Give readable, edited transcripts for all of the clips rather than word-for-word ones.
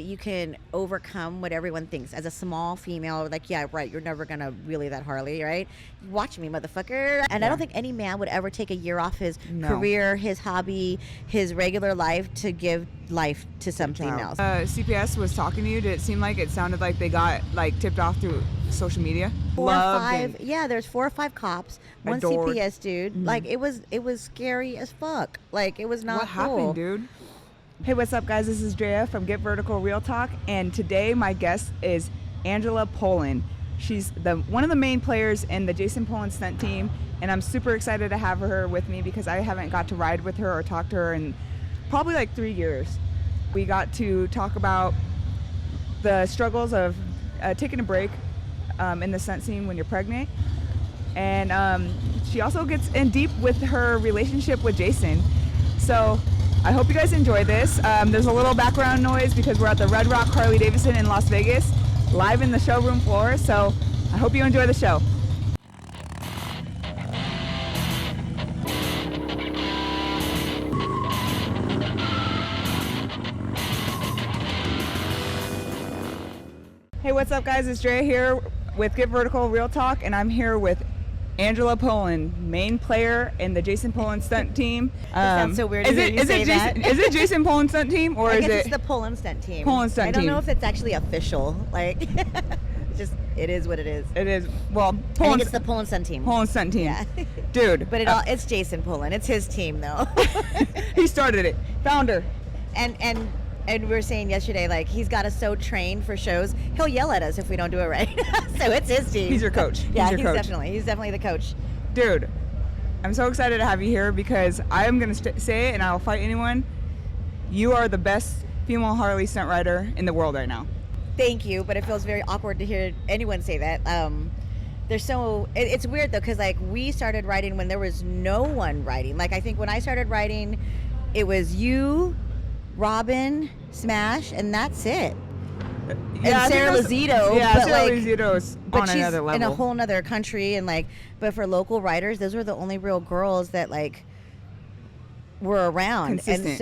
You can overcome what everyone thinks as a small female. Like, yeah, right, you're never gonna wheelie that Harley, right? Watch me, motherfucker. And I don't think any man would ever take a year off his career, his hobby, his regular life to give life to something else. CPS was talking to you. Did it seem like it sounded like they got like tipped off through social media? There's 4 or 5 cops, one CPS dude. Like, it was scary as fuck. Like, it was not What happened, dude? Hey, what's up, guys? This is Drea from Get Vertical Real Talk, and today my guest is Angela Pullen. She's one of the main players in the Jason Pullen Stunt team, and I'm super excited to have her with me because I haven't got to ride with her or talk to her in probably like 3 years. We got to talk about the struggles of taking a break in the stunt scene when you're pregnant, and she also gets in deep with her relationship with Jason. So I hope you guys enjoy this. There's a little background noise because we're at the Red Rock Harley Davidson in Las Vegas, live in the showroom floor. So I hope you enjoy the show. Hey, what's up, guys? It's Drea here with Get Vertical Real Talk, and I'm here with Angela Pullen, main player in the Jason Pullen Stunt team. It sounds so weird to hear you say that. Is it Jason Pullen Stunt team, or is it? It's the Pullen Stunt team. Pullen Stunt team. I don't know if it's actually official. Like, it is what it is. It is. Well, I think it's the Pullen Stunt team. Pullen Stunt team. Yeah. Dude. But it's Jason Pullen. It's his team, though. He started it. Founder. And we were saying yesterday, like, he's got us so trained for shows, he'll yell at us if we don't do it right. So it's his team. He's your coach. Yeah, he's definitely the coach. Dude, I'm so excited to have you here because I am going to say it and I'll fight anyone. You are the best female Harley stunt rider in the world right now. Thank you, but it feels very awkward to hear anyone say that. It's weird though, because like we started riding when there was no one riding. Like, I think when I started riding, it was you, Robin, Smash, and that's it. Yeah, and Sarah Lozito. Yeah, Sarah Lozito's on another level. In a whole nother country, and like, but for local riders, those were the only real girls that like were around, consistent.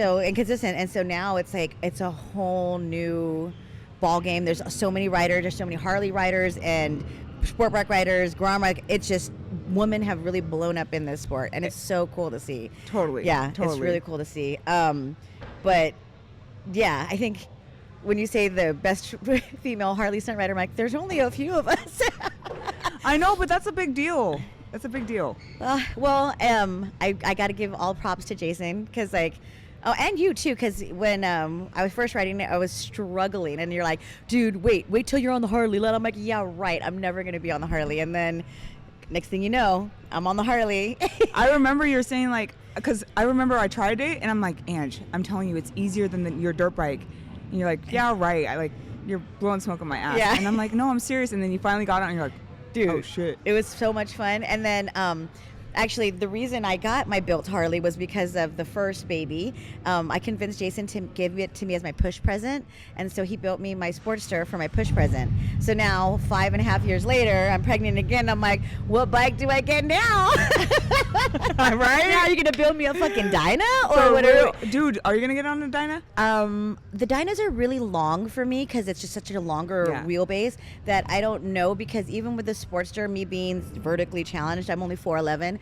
And so now it's like it's a whole new ball game. There's so many riders. There's so many Harley riders and sport bike riders, Grom bike. It's just women have really blown up in this sport, and it's so cool to see. Totally. Yeah, totally. It's really cool to see. But yeah, I think when you say the best female Harley stunt rider, I'm like, there's only a few of us. I know, but that's a big deal. That's a big deal. I got to give all props to Jason because, like, oh, and you too, because when I was first riding it, I was struggling, and you're like, dude, wait till you're on the Harley. I'm like, yeah, right. I'm never gonna be on the Harley, and then next thing you know, I'm on the Harley. I remember you're saying, like, because I remember I tried it, and I'm like, Ange, I'm telling you, it's easier than your dirt bike. And you're like, yeah, right. You're blowing smoke on my ass. Yeah. And I'm like, no, I'm serious. And then you finally got it, and you're like, dude, oh shit. It was so much fun. And then actually, the reason I got my built Harley was because of the first baby. I convinced Jason to give it to me as my push present, and so he built me my Sportster for my push present. So now, 5.5 years later, I'm pregnant again. I'm like, what bike do I get now? Right? Now, are you gonna build me a fucking Dyna or whatever? Dude, are you gonna get on the Dyna? The Dynas are really long for me because it's just such a longer wheelbase that I don't know, because even with the Sportster, me being vertically challenged, I'm only 4'11".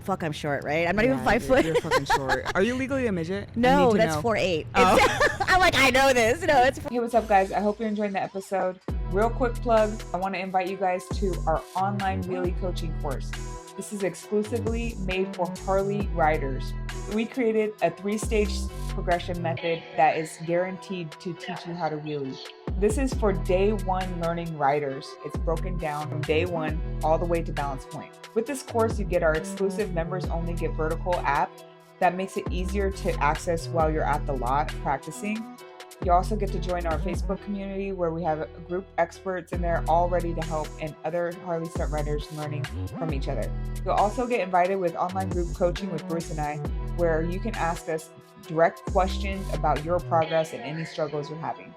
Fuck, I'm short, right? I'm not even 5 foot. You're fucking short. Are you legally a midget? No, that's 4'8". Oh. I'm like, I know this. No, it's. Hey, what's up, guys? I hope you're enjoying the episode. Real quick plug, I want to invite you guys to our online wheelie coaching course. This is exclusively made for Harley riders. We created a 3-stage progression method that is guaranteed to teach you how to wheelie. This is for day one learning riders. It's broken down from day one all the way to balance point. With this course, you get our exclusive members only Get Vertical app that makes it easier to access while you're at the lot practicing. You also get to join our Facebook community where we have a group experts in there all ready to help, and other Harley stunt riders learning from each other. You'll also get invited with online group coaching with Bruce and I, where you can ask us direct questions about your progress and any struggles you're having.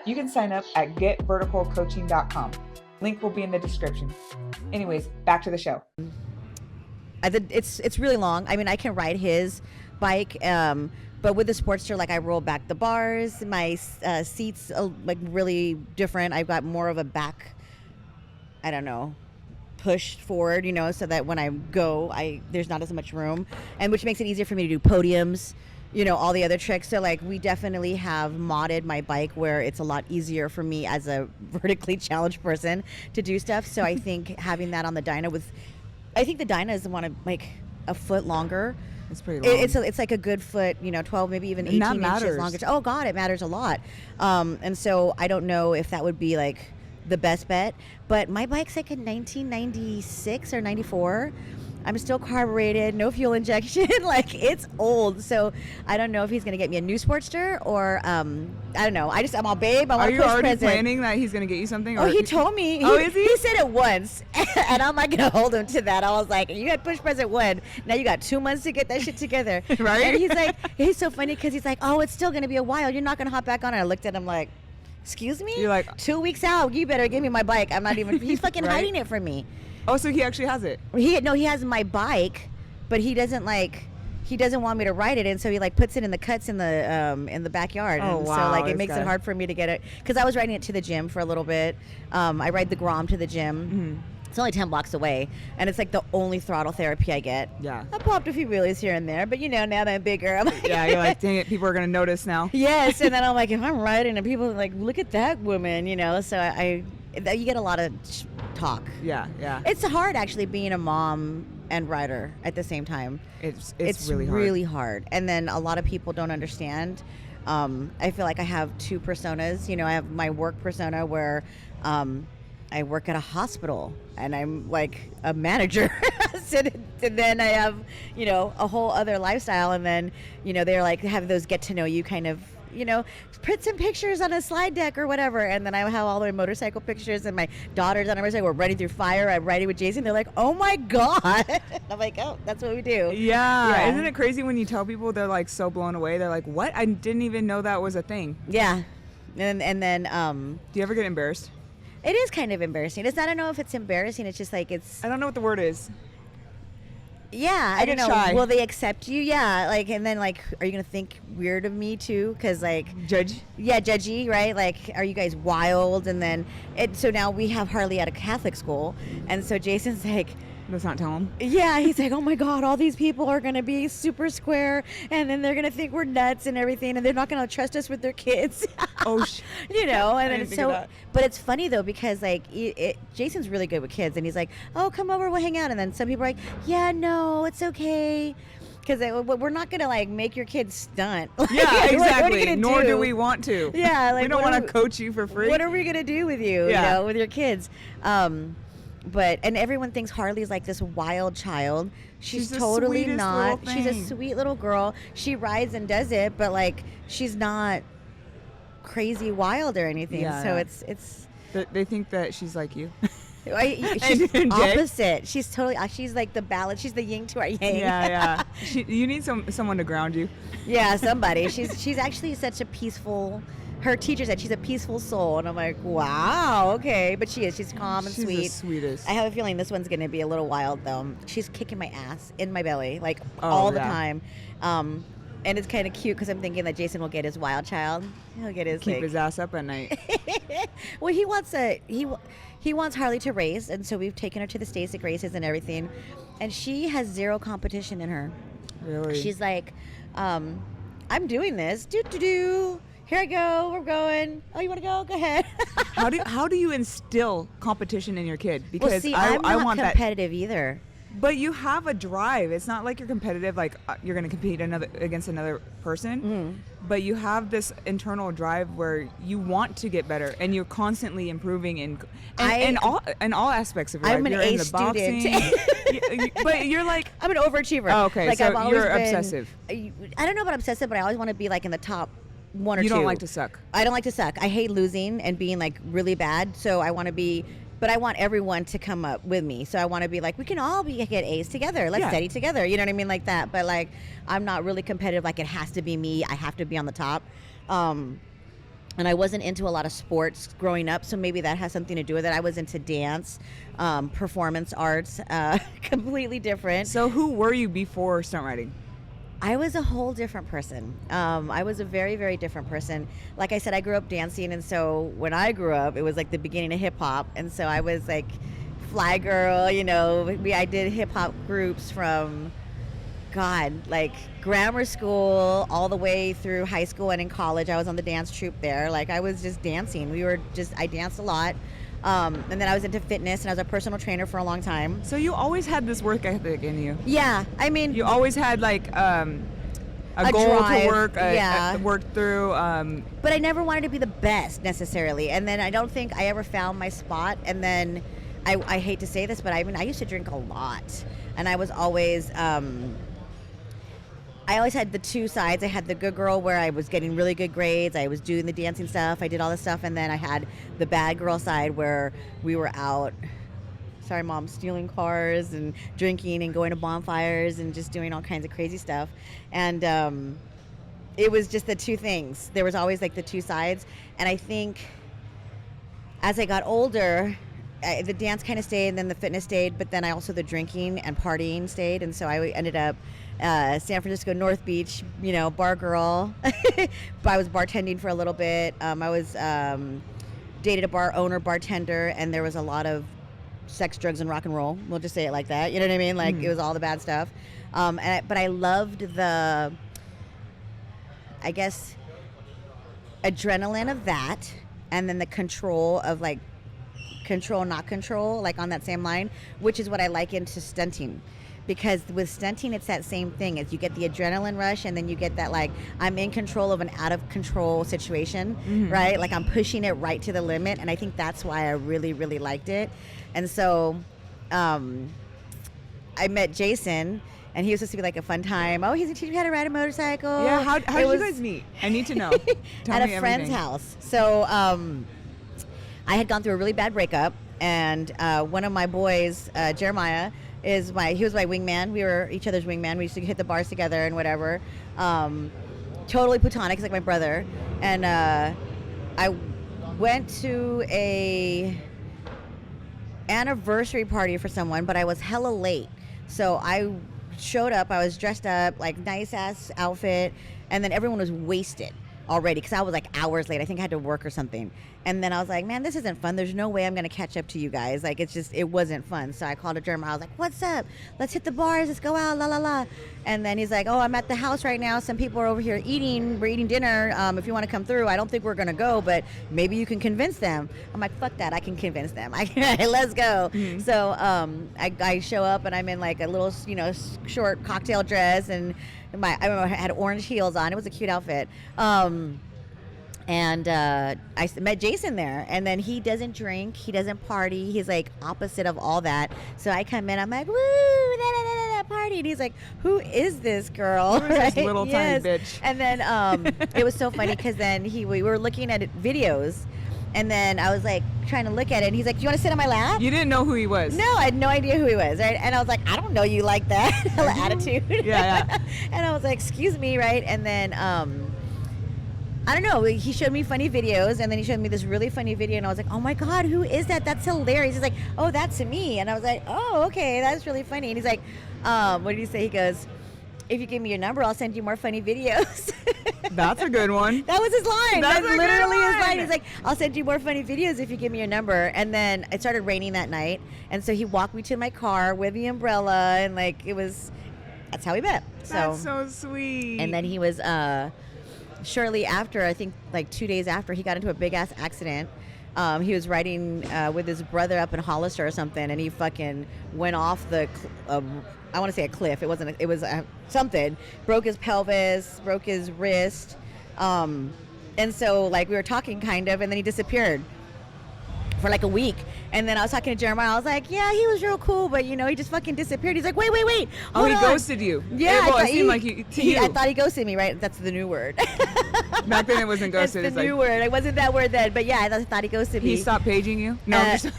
You can sign up at getverticalcoaching.com. Link will be in the description. Anyways, back to the show. It's really long. I mean, I can ride his bike, But with the Sportster, like I roll back the bars, my seats like really different. I've got more of a back, I don't know, push forward, so that when I go, there's not as much room, and which makes it easier for me to do podiums, all the other tricks. So like we definitely have modded my bike where it's a lot easier for me as a vertically challenged person to do stuff. So I think having that on the Dyna I think the Dyna is the one like a foot longer. It's pretty long. It's like a good foot, 12, maybe even 18 inches longer. Oh God, it matters a lot. And so I don't know if that would be like the best bet, but my bike's like a 1996 or 94. I'm still carbureted, no fuel injection. Like it's old, so I don't know if he's gonna get me a new Sportster or I don't know. I'm all babe. Are you already planning that he's gonna get you something? Oh, he told me. Is he? He said it once, and I'm not gonna hold him to that. I was like, you had push present 1. Now you got 2 months to get that shit together, right? And he's like, he's so funny because he's like, oh, it's still gonna be a while. You're not gonna hop back on it. I looked at him like, excuse me? You're like 2 weeks out. You better give me my bike. I'm not even. He's fucking right? hiding it from me. Oh, so he actually has it? He has my bike, but he doesn't want me to ride it, and so he like puts it in the cuts in the backyard. Oh, and wow, so like it makes it hard for me to get it because I was riding it to the gym for a little bit. I ride the Grom to the gym. Mm-hmm. It's only 10 blocks away, and it's like the only throttle therapy I get. Yeah. I popped a few wheelies here and there, but now that I'm bigger, I'm like, yeah, you're like, dang it, people are gonna notice now. Yes, and then I'm like, if I'm riding and people are like, look at that woman, so you get a lot of talk. Yeah. It's hard actually being a mom and rider at the same time. It's really hard. And then a lot of people don't understand. I feel like I have 2 personas. I have my work persona where I work at a hospital and I'm like a manager. And then I have, a whole other lifestyle. And then, they're like have those get to know you kind of, put some pictures on a slide deck or whatever. And then I have all their motorcycle pictures and my daughters on our motorcycle. We're riding through fire. I'm riding with Jason. They're like, oh my God. I'm like, oh, that's what we do. Yeah. Isn't it crazy when you tell people, they're like so blown away. They're like, what? I didn't even know that was a thing. Yeah. And then, do you ever get embarrassed? It is kind of embarrassing. I don't know if it's embarrassing. It's just like I don't know what the word is. Yeah, I don't know. Shy. Will they accept you? Yeah, like, and then like, are you gonna think weird of me too? Because like, judge. Yeah, judgy, right? Like, are you guys wild? And then so now we have Harley at a Catholic school, and so Jason's like, let's not tell him. Yeah, he's like, oh my God, all these people are gonna be super square, and then they're gonna think we're nuts and everything, and they're not gonna trust us with their kids. Oh, and then so. But it's funny though because like Jason's really good with kids, and he's like, oh, come over, we'll hang out, and then some people are like, yeah, no, it's okay. Because we're not going to like make your kids stunt. Yeah, exactly. What Nor do we want to. Yeah, like we don't want to coach you for free. What are we going to do with you, with your kids? But everyone thinks Harley's like this wild child. She's totally not. She's a sweet little girl. She rides and does it, but like she's not crazy wild or anything. Yeah, so yeah. it's. They think that she's like you. She's opposite. She's totally. She's like the balance. She's the yin to our yang. Yeah. You need someone to ground you. Yeah, somebody. She's actually such a peaceful. Her teacher said she's a peaceful soul, and I'm like, wow, okay. But she is. She's calm and sweet. She's the sweetest. I have a feeling this one's going to be a little wild, though. She's kicking my ass in my belly, like all the time. And it's kind of cute because I'm thinking that Jason will get his wild child. He'll get keep his ass up at night. Well, he wants Harley to race, and so we've taken her to the Stasic races and everything. And she has zero competition in her. Really? She's like, I'm doing this. Do. Here I go. We're going. Oh, you want to go? Go ahead. How do you instill competition in your kid? Because well, see, I'm not competitive either. But you have a drive. It's not like you're competitive, like you're going to compete against another person. Mm-hmm. But you have this internal drive where you want to get better, and you're constantly improving in all aspects of your life. I'm an A student. But you're like, I'm an overachiever. Oh, okay, like, so you're obsessive. I don't know about obsessive, but I always want to be like in the top 1 or 2. You don't like to suck. I don't like to suck. I hate losing and being like really bad. So I want to be. But I want everyone to come up with me. So I want to be like, we can all get A's together. Let's study together. You know what I mean? Like that. But like, I'm not really competitive. Like it has to be me. I have to be on the top. And I wasn't into a lot of sports growing up. So maybe that has something to do with it. I was into dance, performance arts, completely different. So who were you before stunt riding? I was a whole different person. I was a very, very different person. Like I said, I grew up dancing, and so when I grew up, it was like the beginning of hip hop, and so I was like fly girl. I did hip hop groups from, God, like grammar school all the way through high school, and in college, I was on the dance troupe there. Like I was just dancing. I danced a lot. And then I was into fitness, and I was a personal trainer for a long time. So you always had this work ethic in you. Yeah, I mean, you always had like a goal drive, to work through. But I never wanted to be the best necessarily, and then I don't think I ever found my spot. And then I hate to say this, but I used to drink a lot, and I was always. I always had the two sides. I had the good girl where I was getting really good grades. I was doing the dancing stuff. I did all this stuff. And then I had the bad girl side where we were out, sorry, Mom, stealing cars and drinking and going to bonfires and just doing all kinds of crazy stuff. And it was just the two things. There was always like the two sides. And I think as I got older, the dance kind of stayed, and then the fitness stayed, but then the drinking and partying stayed. And so I ended up San Francisco North Beach, bar girl. I was bartending for a little bit. I was dated a bar owner, bartender, and there was a lot of sex, drugs, and rock and roll. We'll just say it like that. You know what I mean? Like it was all the bad stuff. But I loved the, I guess, adrenaline of that, and then the control of like control, not control, like on that same line, which is what I like into stunting. Because with stunting, it's that same thing. Is you get the adrenaline rush, and then you get that like I'm in control of an out of control situation, right? Like I'm pushing it right to the limit, and I think that's why I really, really liked it. And so, I met Jason, and he was supposed to be like a fun time. Oh, he's gonna teach me how to ride a motorcycle. Yeah, how did you guys meet? I need to know. At a friend's house. So I had gone through a really bad breakup, and one of my boys, Jeremiah. He was my wingman. We were each other's wingman. We used to hit the bars together and whatever. Totally platonic. He's like my brother. And I went to a anniversary party for someone, but I was hella late. So I showed up. I was dressed up, like nice ass outfit, and then everyone was wasted already because I was like hours late. I think I had to work or something. And then I was like, man, this isn't fun. There's no way I'm going to catch up to you guys. Like, it wasn't fun. So I called a Jeremiah. I was like, what's up? Let's hit the bars. Let's go out. La, la, la. And then he's like, oh, I'm at the house right now. Some people are over here eating. We're eating dinner. If you want to come through, I don't think we're going to go, but maybe you can convince them. I'm like, fuck that. I can convince them. Let's go. Mm-hmm. So I show up, and I'm in like a little, short cocktail dress, and I remember I had orange heels on. It was a cute outfit. And I met Jason there, and then he doesn't drink, he doesn't party, he's like opposite of all that. So I come in, I'm like, woo, da, da, da, da, party, and he's like, who is this girl? Who is this little tiny bitch? And then it was so funny because then we were looking at videos, and then I was like trying to look at it, and he's like, do you want to sit on my lap? You didn't know who he was? No, I had no idea who he was, right? And I was like, I don't know you like that. Attitude. Yeah. And I was like, excuse me, right? And then I don't know, he showed me funny videos, and then he showed me this really funny video, and I was like, oh my God, who is that? That's hilarious. He's like, oh, that's me. And I was like, oh, okay, that's really funny. And he's like, what did he say? He goes, if you give me your number, I'll send you more funny videos. That's a good one. That was his line. That's literally his line. He's like, I'll send you more funny videos if you give me your number. And then it started raining that night, and so he walked me to my car with the umbrella, and like that's how we met. That's so sweet. And then he was shortly after, I think like 2 days after, he got into a big ass accident. He was riding with his brother up in Hollister or something, and he fucking went off the I want to say a cliff. It wasn't. It was something. Broke his pelvis, broke his wrist, and so like we were talking kind of, and then he disappeared for like a week. And then I was talking to Jeremiah. I was like, yeah, he was real cool, but he just fucking disappeared. He's like, wait. Oh, he ghosted you. Yeah, it seemed like you. I thought he ghosted me. Right? That's the new word. Back then it wasn't ghosted. It's the new word. It wasn't that word then, but yeah, I thought he ghosted me. He stopped paging you? No, I'm just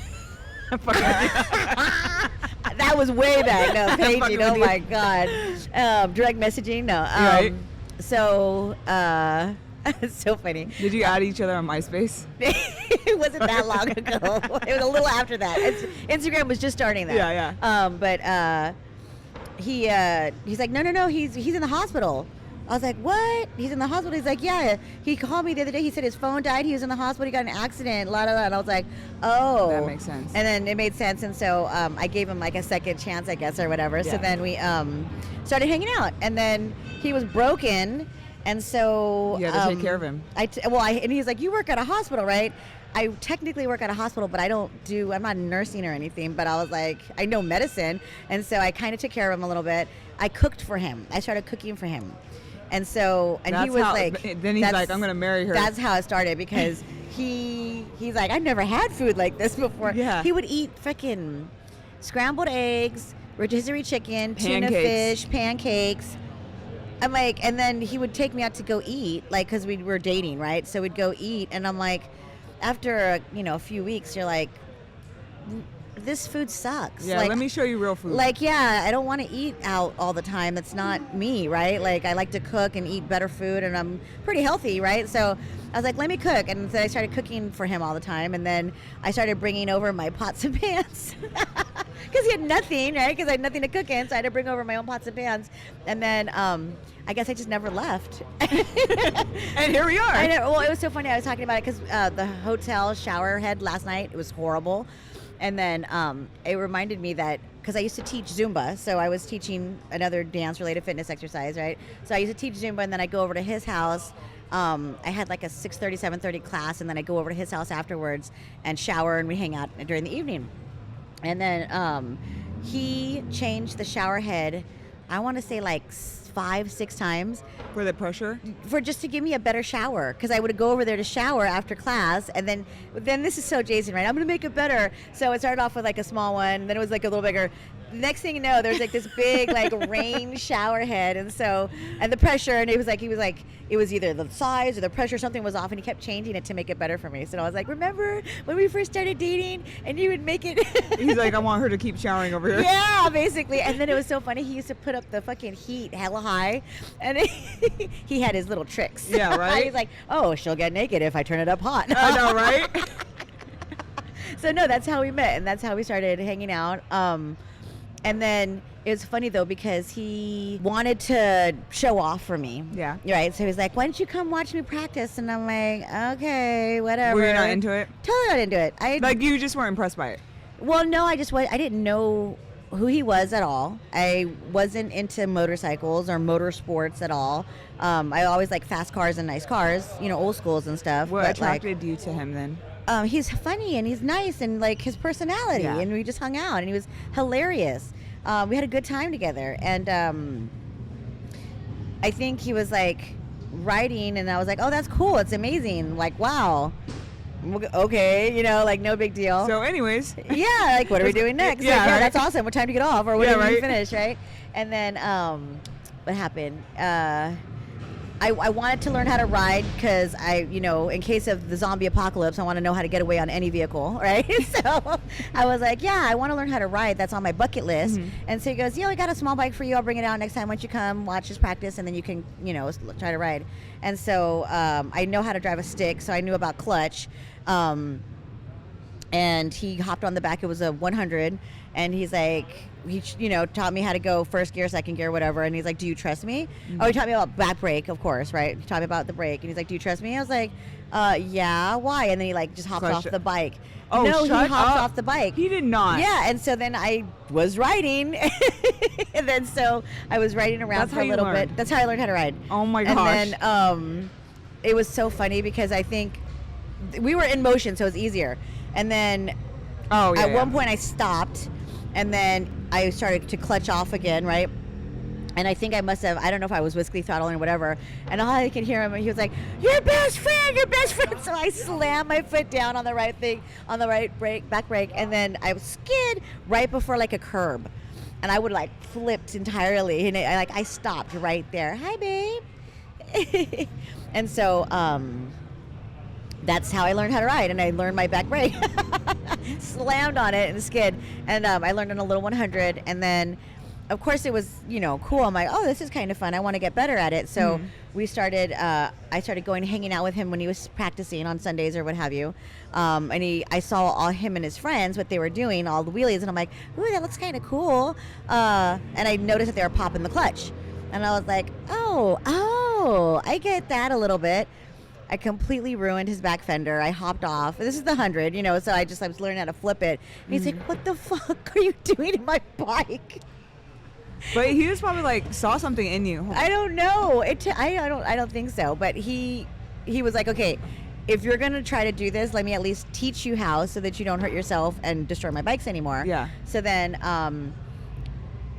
that was way back. No, paging. Oh my God. Direct messaging. No. Right. So, it's so funny. Did you add each other on MySpace? It wasn't that long ago. It was a little after that. Instagram was just starting that. Yeah. he's like, no, he's in the hospital. I was like, what? He's in the hospital? He's like, yeah. He called me the other day. He said his phone died. He was in the hospital. He got in an accident. La, la, la. And I was like, oh. That makes sense. And then it made sense. And so I gave him like a second chance, I guess, or whatever. Yeah. So then we started hanging out. And then he was broken. And so... You had to take care of him. And he's like, you work at a hospital, right? I technically work at a hospital, but I'm not nursing or anything. But I was like, I know medicine. And so I kind of took care of him a little bit. I cooked for him. I started cooking for him. And so, and that's he was then he's like, I'm going to marry her. That's how it started, because he's like, I've never had food like this before. Yeah. He would eat freaking scrambled eggs, rotisserie chicken, tuna fish, pancakes. I'm like, and then he would take me out to go eat, like, because we were dating, right? So we'd go eat, and I'm like, after, a few weeks, you're like, this food sucks. Yeah, like, let me show you real food. Like, yeah, I don't want to eat out all the time. That's not me, right? Like, I like to cook and eat better food, and I'm pretty healthy, right? So I was like, let me cook. And so I started cooking for him all the time. And then I started bringing over my pots and pans because he had nothing, right? Because I had nothing to cook in. So I had to bring over my own pots and pans. And then I guess I just never left. And here we are. I know. Well, it was so funny. I was talking about it because the hotel shower head last night, it was horrible. And then it reminded me that, because I used to teach Zumba, so I was teaching another dance-related fitness exercise, right? So I used to teach Zumba, and then I go over to his house. I had like a 6:30, 7:30 class, and then I go over to his house afterwards and shower, and we hang out during the evening. And then he changed the shower head, I want to say like 5-6 times. For the pressure? For just to give me a better shower, because I would go over there to shower after class, and then this is so Jason, right? I'm going to make it better. So it started off with like a small one, then it was like a little bigger. The next thing you know, there's like this big like rain shower head, and the pressure, and he was like it was either the size or the pressure, something was off, and he kept changing it to make it better for me. So I was like, remember when we first started dating and you would make it? He's like, I want her to keep showering over here. Yeah, basically. And then it was so funny, he used to put up the fucking heat hella high, and he had his little tricks. Yeah, right. He's like, oh, she'll get naked if I turn it up hot. I know, right? So no, that's how we met, and that's how we started hanging out. And then it was funny, though, because he wanted to show off for me. Yeah. Right? So he was like, why don't you come watch me practice? And I'm like, okay, whatever. Were you not into it? Totally not into it. Like, you just weren't impressed by it? Well, no, I didn't know who he was at all. I wasn't into motorcycles or motorsports at all. I always like fast cars and nice cars, old schools and stuff. What attracted you to him then? He's funny and he's nice, and like his personality, and we just hung out, and he was hilarious. We had a good time together, and I think he was like writing, and I was like, oh, that's cool, it's amazing, like, wow, okay, like no big deal. So anyways, yeah, like what are we doing next? Yeah, like, right? That's awesome, what time to get off, or when do we right? finish, right? And then what happened? I wanted to learn how to ride because in case of the zombie apocalypse, I want to know how to get away on any vehicle, right? So I was like, yeah, I want to learn how to ride. That's on my bucket list. Mm-hmm. And so he goes, yeah, I got a small bike for you. I'll bring it out next time once you come, watch us practice, and then you can, try to ride. And so I know how to drive a stick, so I knew about clutch. And he hopped on the back. It was a 100, and he's like, he taught me how to go first gear, second gear, whatever. And he's like, do you trust me? Mm-hmm. Oh, he taught me about back brake, of course, right? He taught me about the brake, and he's like, do you trust me? I was like, yeah, why? And then he like just hopped off the bike. Oh, no, he hopped off the bike. He did not. Yeah, and so then I was riding, and then so I was riding around for a little bit. That's how I learned how to ride. Oh my gosh. And then it was so funny because I think we were in motion, so it was easier. And then at one point I stopped, and then I started to clutch off again, right? And I think I must have, I don't know if I was whiskey throttling or whatever, and all I could hear him, he was like, your best friend. So I slammed my foot down on the right thing, on the right brake, back brake, and then I skid right before like a curb. And I would like flipped entirely, and I stopped right there. Hi, babe. And so, that's how I learned how to ride, and I learned my back brake. Slammed on it and skid. And I learned on a little 100, and then of course, it was, cool. I'm like, oh, this is kind of fun. I want to get better at it. So we started, I started going, hanging out with him when he was practicing on Sundays or what have you. And I saw all him and his friends, what they were doing, all the wheelies. And I'm like, ooh, that looks kind of cool. And I noticed that they were popping the clutch. And I was like, oh, I get that a little bit. I completely ruined his back fender. I hopped off. This is the 100, so I was learning how to flip it. And he's like, what the fuck are you doing to my bike? But he was probably like, saw something in you. I don't know. I don't think so. But he was like, okay, if you're going to try to do this, let me at least teach you how so that you don't hurt yourself and destroy my bikes anymore. Yeah. So then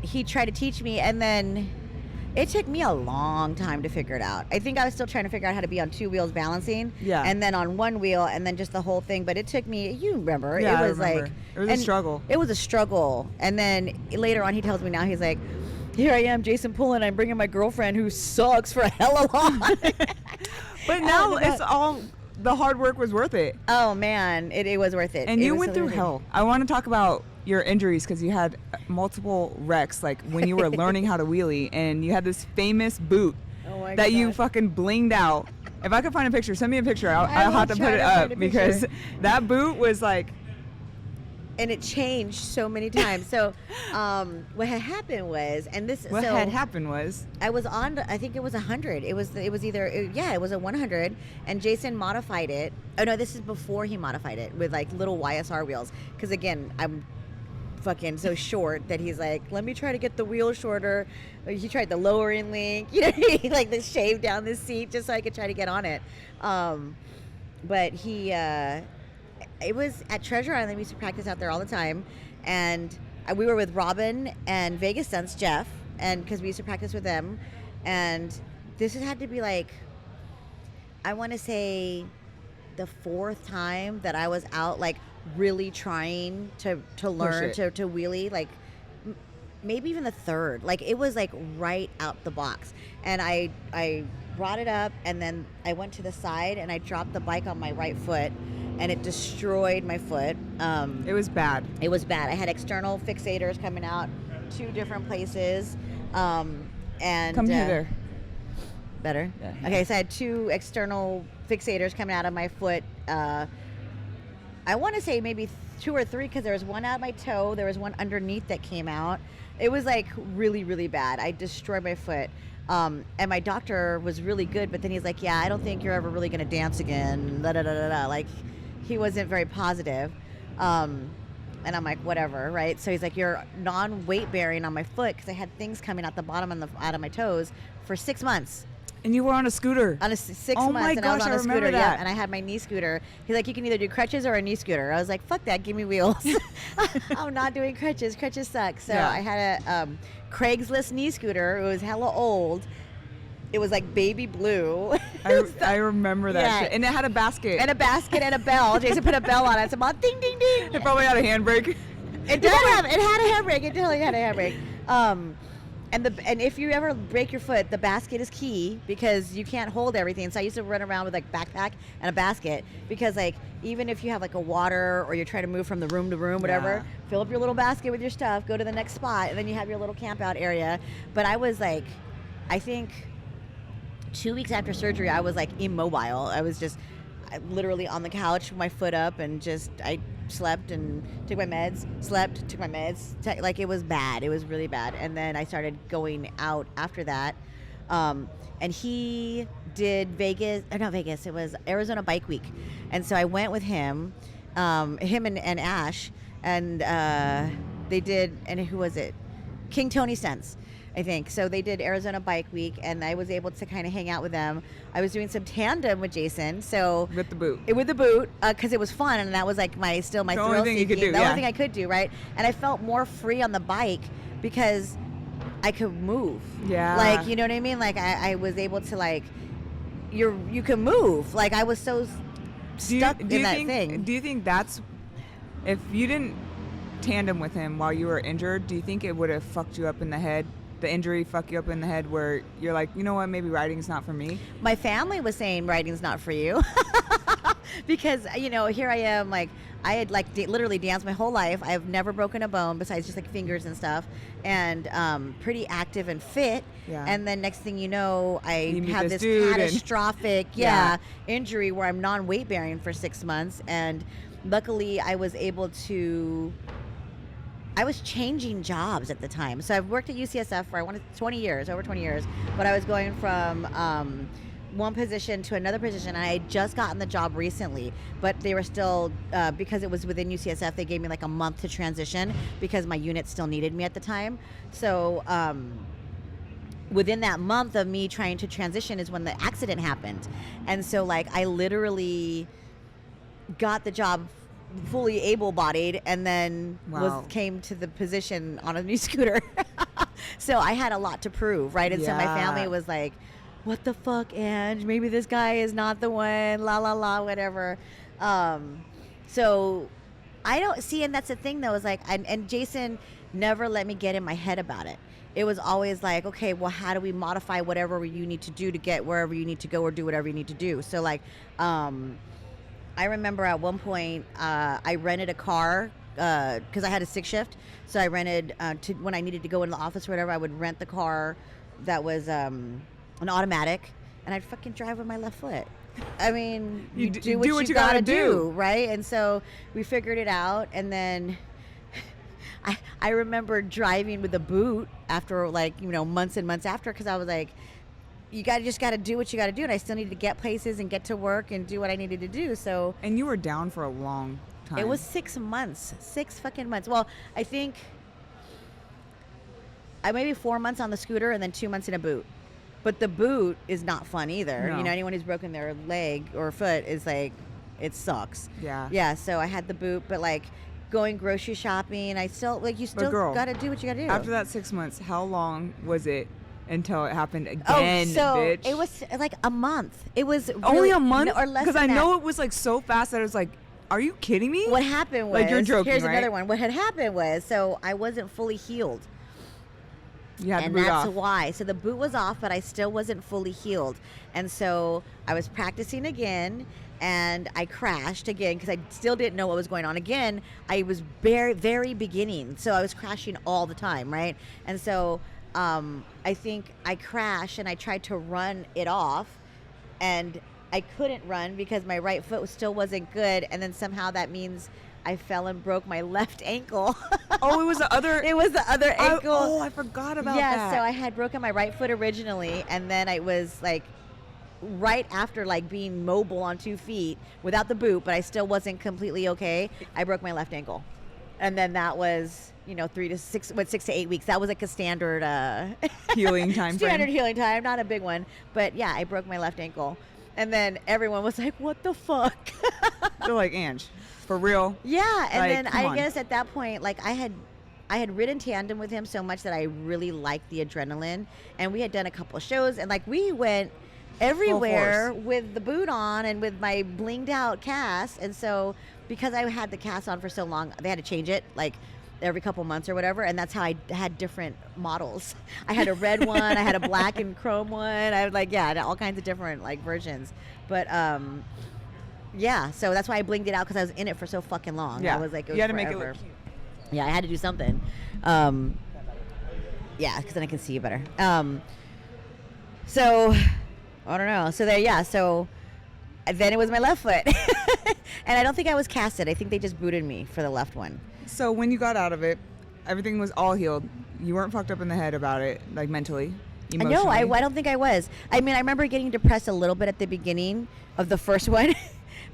he tried to teach me, and then it took me a long time to figure it out. I think I was still trying to figure out how to be on two wheels balancing. Yeah. And then on one wheel, and then just the whole thing. But it took me, you remember. Yeah, it was I remember. It was a struggle. It was a struggle. And then later on, he tells me now, he's like, here I am, Jason Pullen. I'm bringing my girlfriend who sucks for a hella long. But now it's all, the hard work was worth it. Oh, man. It was worth it. And you went through hell. I want to talk about your injuries because you had multiple wrecks, like when you were learning how to wheelie, and you had this famous boot that you fucking blinged out. If I could find a picture, send me a picture. I'll have to put it up because that boot was like... And it changed so many times. So what had happened was, I was on, I think it was 100. It was a 100, and Jason modified it. Oh no, this is before he modified it with like little YSR wheels. Because again, I'm fucking so short that he's like, let me try to get the wheel shorter. He tried the lowering link, he like the shave down the seat just so I could try to get on it. But he. It was at Treasure Island. We used to practice out there all the time, and we were with Robin and Vegas Stunts, Jeff, and because we used to practice with them. And this had to be like, I want to say, the fourth time that I was out, like really trying to learn to wheelie, like maybe even the third. Like it was like right out the box, and I brought it up, and then I went to the side and I dropped the bike on my right foot. And it destroyed my foot. It was bad. It was bad. I had external fixators coming out 2 different places. And come here. Better? Yeah. Okay, so I had 2 external fixators coming out of my foot. I want to say maybe 2 or 3 because there was one out of my toe. There was one underneath that came out. It was like really, really bad. I destroyed my foot. And my doctor was really good, but then he's like, yeah, I don't think you're ever really going to dance again. Like, he wasn't very positive. And I'm like, whatever, right? So he's like, you're non-weight bearing on my foot because I had things coming out the bottom and out of my toes for 6 months. And you were on a scooter. On a 6 months, and I was on a scooter. Yeah, and I had my knee scooter. He's like, you can either do crutches or a knee scooter. I was like, fuck that, give me wheels. I'm not doing crutches. Crutches suck. So I had a Craigslist knee scooter. It was hella old. It was like baby blue. I remember that shit. And it had a basket. And a basket and a bell. Jason put a bell on it. So I'm all ding, ding, ding. It probably had a handbrake. It had a handbrake. It totally had a handbrake. And if you ever break your foot, the basket is key because you can't hold everything. So I used to run around with like backpack and a basket because like even if you have like a water or you're trying to move from the room to room, whatever, fill up your little basket with your stuff, go to the next spot, and then you have your little camp out area. But I was like, I think 2 weeks after surgery, I was like immobile. I was just literally on the couch with my foot up and just I slept and took my meds, took my meds. Like it was bad. It was really bad. And then I started going out after that. And he did it was Arizona Bike Week. And so I went with him and Ash, and they did, and who was it? King Tony Stunts, I think. So they did Arizona Bike Week, and I was able to kind of hang out with them. I was doing some tandem with Jason, so with the boot, because it was fun, and that was like my thrill seeking. The only thing I could do, right? And I felt more free on the bike because I could move. Yeah, like you know what I mean. Like I was able to like you can move. Like I was so stuck in that thing. Do you think that's if you didn't tandem with him while you were injured? Do you think it would have fucked you up in the head? The injury fuck you up in the head where you're like, you know what, maybe riding's not for me? My family was saying riding's not for you. because here I am, like I had like literally danced my whole life. I've never broken a bone besides just like fingers and stuff, and pretty active and fit. Yeah. And then next thing you know, I You have meet this dude catastrophic injury where I'm non-weight bearing for 6 months, and luckily I was able to. I was changing jobs at the time. So I've worked at UCSF for over 20 years, but I was going from one position to another position. I had just gotten the job recently, but they were still, because it was within UCSF, they gave me like a month to transition because my unit still needed me at the time. So within that month of me trying to transition is when the accident happened. And so like I literally got the job fully able-bodied, and then came to the position on a new scooter. So I had a lot to prove, right? And so my family was like, what the fuck, Ange? Maybe this guy is not the one, la la la, whatever. So I don't see, and that's the thing though, is like, and Jason never let me get in my head about it. It was always like, okay, well, how do we modify whatever you need to do to get wherever you need to go or do whatever you need to do? So like, I remember at one point I rented a car because I had a 6 shift. So I rented when I needed to go into the office or whatever, I would rent the car that was an automatic, and I'd fucking drive with my left foot. I mean, you do what you gotta do, right? And so we figured it out, and then I remember driving with a boot after like, months and months after, because I was like, you just got to do what you got to do. And I still needed to get places and get to work and do what I needed to do. So. And you were down for a long time. It was 6 months, 6 fucking months. Well, I think I maybe 4 months on the scooter and then 2 months in a boot. But the boot is not fun either. No. Anyone who's broken their leg or foot is like, it sucks. Yeah. Yeah. So I had the boot, but like going grocery shopping, I still like, you still got to do what you got to do. After that 6 months, how long was it until it happened again, bitch? It was like a month. It was only a month or less. Because I know it was like so fast that I was like, "Are you kidding me?" What happened was, like, you're joking, here's right? another one. What had happened was, so I wasn't fully healed. You had and the boot that's off. why. So the boot was off, but I still wasn't fully healed. And so I was practicing again, and I crashed again because I still didn't know what was going on. Again, I was very, very beginning, so I was crashing all the time, right? And so I think I crashed, and I tried to run it off, and I couldn't run because my right foot still wasn't good. And then somehow that means I fell and broke my left ankle. Oh, it was the other. It was the other ankle. I forgot about that. Yeah, so I had broken my right foot originally, and then I was like, right after like being mobile on 2 feet without the boot, but I still wasn't completely okay. I broke my left ankle, and then that was 6 to 8 weeks. That was like a standard healing time. Standard healing time, not a big one, but yeah, I broke my left ankle, and then everyone was like, "What the fuck?" They're like, "Ange, for real?" Yeah, and like, then I guess at that point, like I had ridden tandem with him so much that I really liked the adrenaline, and we had done a couple shows, and like we went everywhere with the boot on and with my blinged out cast. And so because I had the cast on for so long, they had to change it like every couple months or whatever, and that's how I had different models. I had a red one, I had a black and chrome one, I had like all kinds of different like versions. But yeah, so that's why I blinged it out, because I was in it for so fucking long. Yeah, I was like, you had to make it look cute. Yeah, I had to do something. Yeah, because then I can see you better. So I don't know. So so then it was my left foot. And I don't think I was casted. I think they just booted me for the left one. So when you got out of it, everything was all healed. You weren't fucked up in the head about it, like mentally, emotionally? No, I don't think I was. I mean, I remember getting depressed a little bit at the beginning of the first one.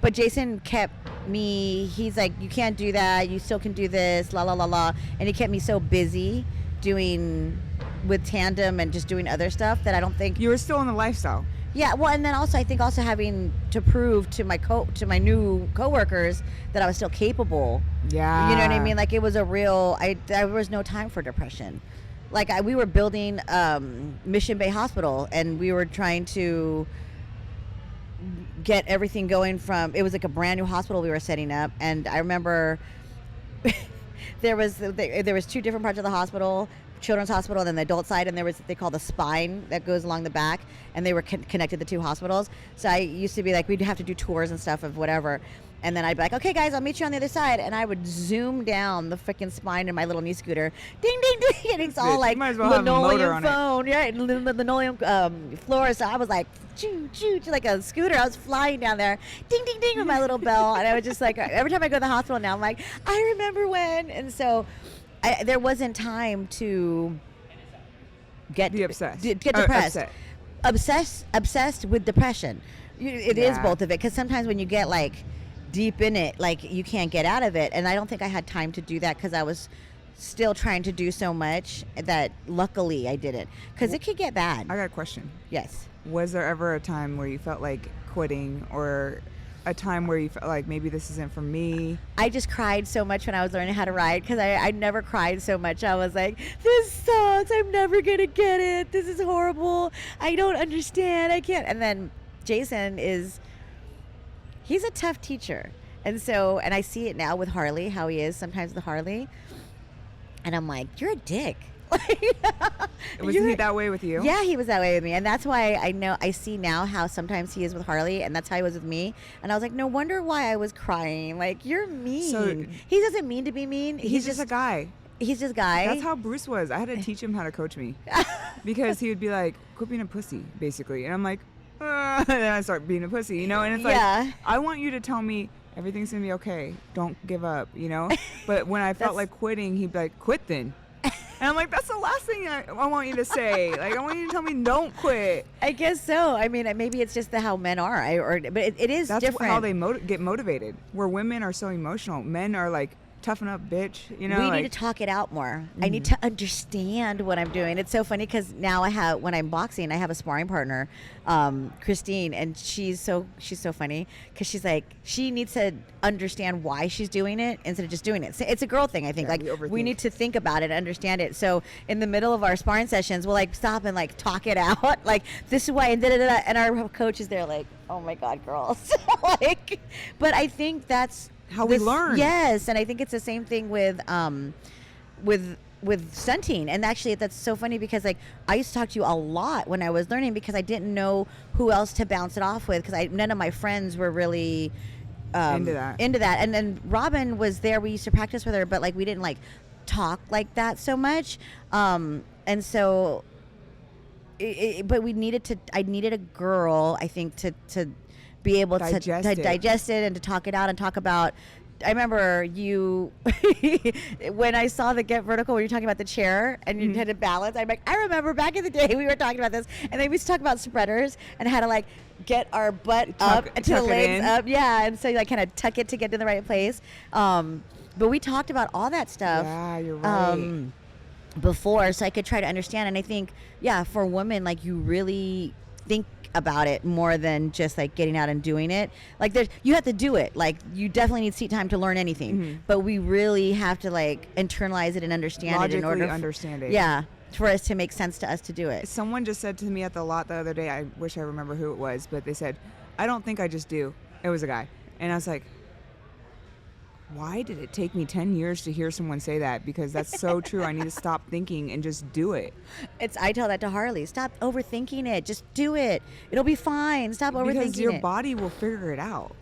But Jason kept me, he's like, you can't do that. You still can do this, la, la, la, la. And he kept me so busy doing with tandem and just doing other stuff that I don't think... You were still in the lifestyle. Yeah, well, and then also I think also having to prove to my new coworkers that I was still capable. Yeah. You know what I mean? Like, it was a real... there was no time for depression. Like, we were building Mission Bay Hospital, and we were trying to get everything going from... It was like a brand new hospital we were setting up, and I remember there was 2 different parts of the hospital. children's hospital and then the adult side, and there was what they call the spine that goes along the back, and they were connected, the two hospitals. So I used to be like, we'd have to do tours and stuff of whatever. And then I'd be like, okay, guys, I'll meet you on the other side. And I would zoom down the freaking spine in my little knee scooter. Ding, ding, ding. And it's all like linoleum foam. Yeah, linoleum floor. So I was like, choo, choo, choo, like a scooter. I was flying down there. Ding, ding, ding with my little bell. And I was just like, every time I go to the hospital now, I'm like, I remember when. And so there wasn't time to get obsessed. Get depressed. Obsessed with depression. It is both of it. Because sometimes when you get like deep in it, like you can't get out of it, and I don't think I had time to do that because I was still trying to do so much that luckily I didn't, because it could get bad. I got a question. Yes. Was there ever a time where you felt like quitting, or a time where you felt like maybe this isn't for me? I just cried so much when I was learning how to ride, because I never cried so much. I was like, this sucks, I'm never gonna get it, this is horrible, I don't understand, I can't. And then Jason he's a tough teacher. And I see it now with Harley, how he is sometimes with Harley. And I'm like, you're a dick. Was he that way with you? Yeah, he was that way with me. And that's why I see now how sometimes he is with Harley, and that's how he was with me. And I was like, no wonder why I was crying. Like, you're mean. So he doesn't mean to be mean. He's just a guy. He's just a guy. That's how Bruce was. I had to teach him how to coach me. Because he would be like, quit being a pussy, basically. And I'm like, and then I start being a pussy, you know? And it's like, I want you to tell me everything's going to be okay. Don't give up, you know? But when I felt like quitting, he'd be like, quit then. And I'm like, that's the last thing I want you to say. Like, I want you to tell me don't quit. I guess so. I mean, maybe it's just how men are. But it is that's different. That's how they get motivated. Where women are so emotional. Men are like, toughen up, bitch. You know, we need to talk it out more. I need to understand what I'm doing. It's so funny because now when I'm boxing, I have a sparring partner, Christine, and she's so funny because she's like, she needs to understand why she's doing it instead of just doing it. So it's a girl thing, I think. Like, we need to think about it, understand it. So in the middle of our sparring sessions, we'll like stop and like talk it out. Like, this is why, and da-da-da-da. And our coach is there like, oh my God, girls. Like, but I think that's how we learn. Yes, and I think it's the same thing with stunting. And actually, that's so funny because like I used to talk to you a lot when I was learning because I didn't know who else to bounce it off with because none of my friends were really into that. And then Robin was there. We used to practice with her, but like we didn't like talk like that so much. And so, but I needed a girl, I think, to be able to digest it and to talk it out and talk about. I remember you when I saw the Get Vertical when you were talking about the chair and you had to balance. I'm like, I remember back in the day we were talking about this, and then we used to talk about spreaders and how to like get our butt up to the legs up, and so you like kind of tuck it to get to the right place. But we talked about all that stuff. Yeah, you're right. Before, so I could try to understand. And I think, for women, like you really think about it more than just like getting out and doing it. Like you have to do it. Like you definitely need seat time to learn anything, but we really have to like internalize it and understand logically it in order understand it. Yeah, for us to make sense to us to do it. Someone just said to me at the lot the other day, I wish I remember who it was, but they said, I don't think I just do. It was a guy. And I was like, why did it take me 10 years to hear someone say that? Because that's so true. I need to stop thinking and just do it. I tell that to Harley. Stop overthinking it. Just do it. It'll be fine. Stop overthinking it. Because your body will figure it out,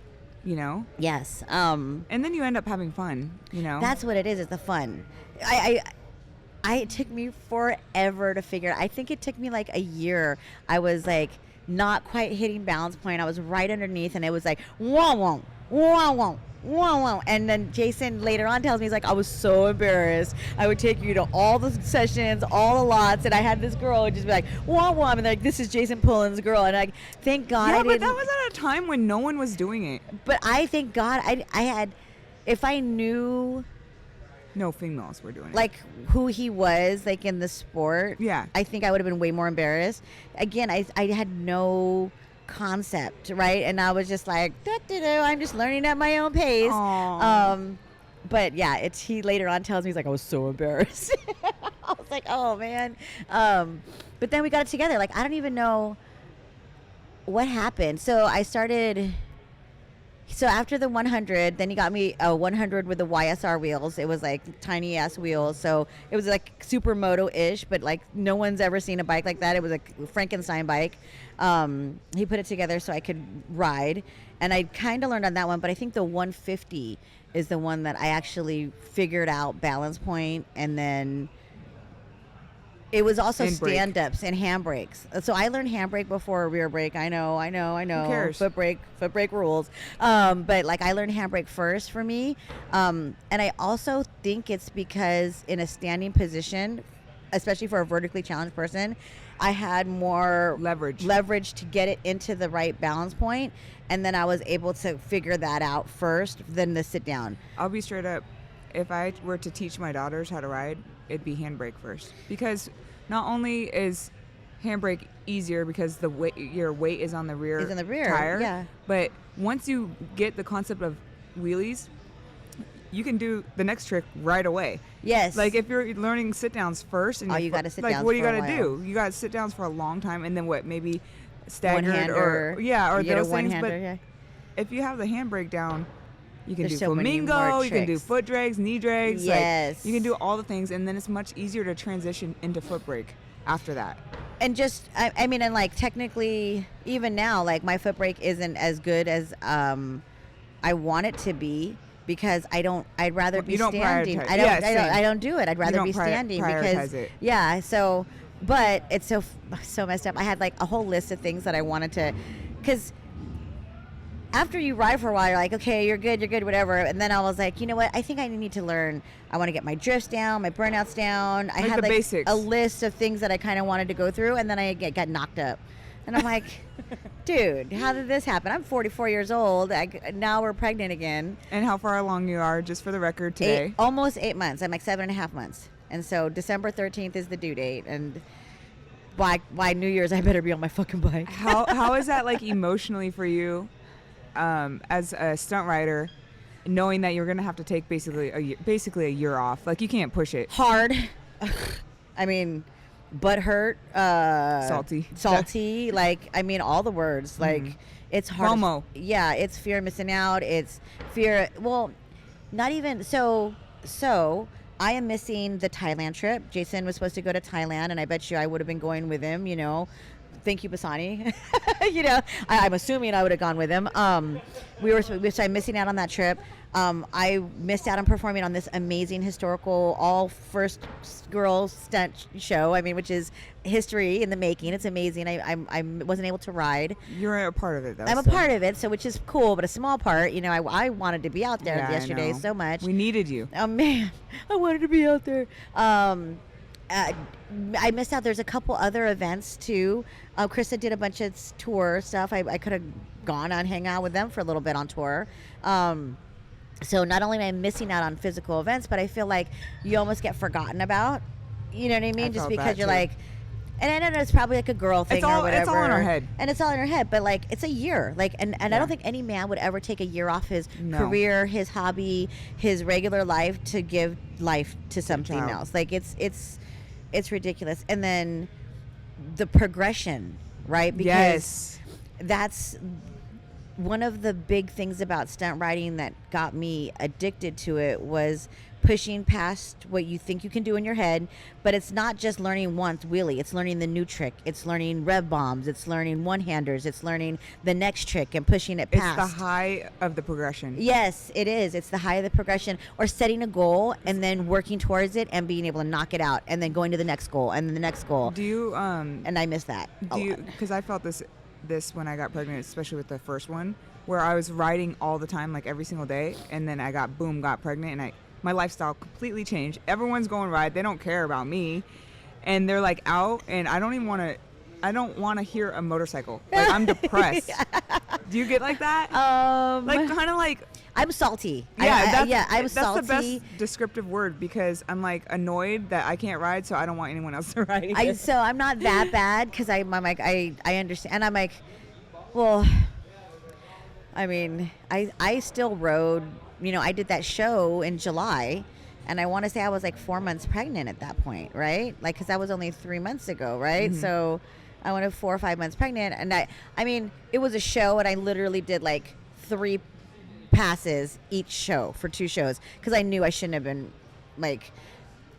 you know? Yes. And then you end up having fun, you know? That's what it is the fun. It took me forever to figure it. I think it took me like a year. I was like not quite hitting balance point. I was right underneath, and it was like, whoa, whoa, whoa, whoa. Whoa, whoa. And then Jason later on tells me, he's like, I was so embarrassed. I would take you to all the sessions, all the lots, and I had this girl would just be like, whoa, whoa. And like, this is Jason Pullen's girl. And like, thank God I didn't. But that was at a time when no one was doing it. But I thank God I had, if I knew. No females were doing it. Like who he was, like in the sport. Yeah. I think I would have been way more embarrassed. Again, I had no concept, right? And I was just like, I'm just learning at my own pace. But yeah, he later on tells me, he's like, I was so embarrassed. I was like, oh man. But then we got it together. Like, I don't even know what happened. So I started So after the 100, then he got me a 100 with the YSR wheels. It was like tiny ass wheels. So it was like super moto-ish, but like no one's ever seen a bike like that. It was a Frankenstein bike. He put it together so I could ride. And I kind of learned on that one, but I think the 150 is the one that I actually figured out balance point, and then it was also stand-ups and handbrakes. So I learned handbrake before rear brake. I know. Who cares? Foot brake rules. But like I learned handbrake first for me. And I also think it's because in a standing position, especially for a vertically challenged person, I had more leverage to get it into the right balance point, and then I was able to figure that out first than the sit down. I'll be straight up. If I were to teach my daughters how to ride, it'd be handbrake first, because not only is handbrake easier because your weight is on the rear tire, yeah. But once you get the concept of wheelies, you can do the next trick right away. Yes. Like if you're learning sit downs first, and you got to sit down. Like what do you got to do? You got to sit downs for a long time, and then maybe staggered or those things. But if you have the handbrake down, you can do flamingo, you can do foot drags, knee drags. Yes. Like, you can do all the things, and then it's much easier to transition into foot brake after that. And just, I mean, and like technically, even now, like my foot brake isn't as good as I want it to be, because I'd rather be standing. I don't do it. I'd rather be standing because so, but it's so messed up. I had like a whole list of things that I wanted to, because after you ride for a while, you're like, okay, you're good, whatever. And then I was like, you know what? I think I need to learn. I want to get my drifts down, my burnouts down. I had like basics. A list of things that I kind of wanted to go through, and then I got knocked up. And I'm like, dude, how did this happen? I'm 44 years old. Now we're pregnant again. And how far along you are, just for the record, today? Almost 8 months. I'm like 7.5 months. And so December 13th is the due date. And by New Year's, I better be on my fucking bike. How is that like emotionally for you? As a stunt rider, knowing that you're gonna have to take basically a year off, like you can't push it. Hard. I mean, butt hurt. Salty. Like, I mean, all the words. Like, it's hard. FOMO. Yeah, it's fear of missing out. It's fear. Well, not even so. I am missing the Thailand trip. Jason was supposed to go to Thailand, and I bet you I would have been going with him. You know. Thank you, Basani. You know, I'm assuming I would have gone with him. I'm missing out on that trip. I missed out on performing on this amazing historical all first girl stunt show. I mean, which is history in the making. It's amazing. I wasn't able to ride. You're a part of it, though. I'm a part of it, so which is cool, but a small part. You know, I wanted to be out there yesterday so much. We needed you. Oh man, I wanted to be out there. I missed out. There's a couple other events too. Krista did a bunch of tour stuff. I could have gone and hang out with them for a little bit on tour. So not only am I missing out on physical events, but I feel like you almost get forgotten about. You know what I mean? Just because you're like, and I know it's probably like a girl thing or whatever. It's all in our head. And it's all in our head. But like, it's a year. Like, and I don't think any man would ever take a year off his career, his hobby, his regular life to give life to something else. Like it's ridiculous. And then the progression, right? Because that's one of the big things about stunt riding that got me addicted to it, was pushing past what you think you can do in your head. But it's not just learning once wheelie, it's learning the new trick, it's learning rev bombs, it's learning one-handers, it's learning the next trick and pushing it past. It's the high of the progression. Yes, it is. It's the high of the progression, or setting a goal and then working towards it and being able to knock it out, and then going to the next goal and then the next goal. Do you and I miss that a lot. Because I felt this when I got pregnant, especially with the first one, where I was riding all the time, like every single day, and then I got pregnant, and my lifestyle completely changed. Everyone's going ride. They don't care about me. And they're like out, and I don't want to hear a motorcycle. Like, I'm depressed. Do you get like that? Like, kind of like, I'm salty. Yeah, I'm salty. That's the best descriptive word, because I'm like annoyed that I can't ride, so I don't want anyone else to ride. So I'm not that bad, because I'm like, I understand. And I'm like, well, I mean, I still rode. You know, I did that show in July, and I want to say I was like 4 months pregnant at that point, right? Like, because that was only 3 months ago, right? Mm-hmm. So I went 4 or 5 months pregnant, and I mean, it was a show, and I literally did like 3 passes each show for 2 shows because I knew I shouldn't have been like.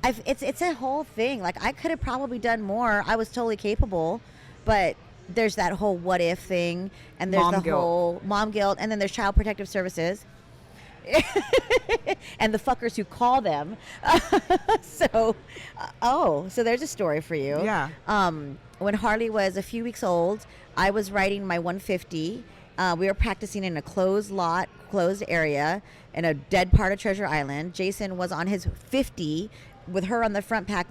It's a whole thing. Like I could have probably done more. I was totally capable, but there's that whole what if thing, and there's whole mom guilt, and then there's Child Protective Services. And the fuckers who call them. So there's a story for you. Yeah. When Harley was a few weeks old, I was riding my 150. We were practicing in a closed area in a dead part of Treasure Island. Jason was on his 50 with her on the front pack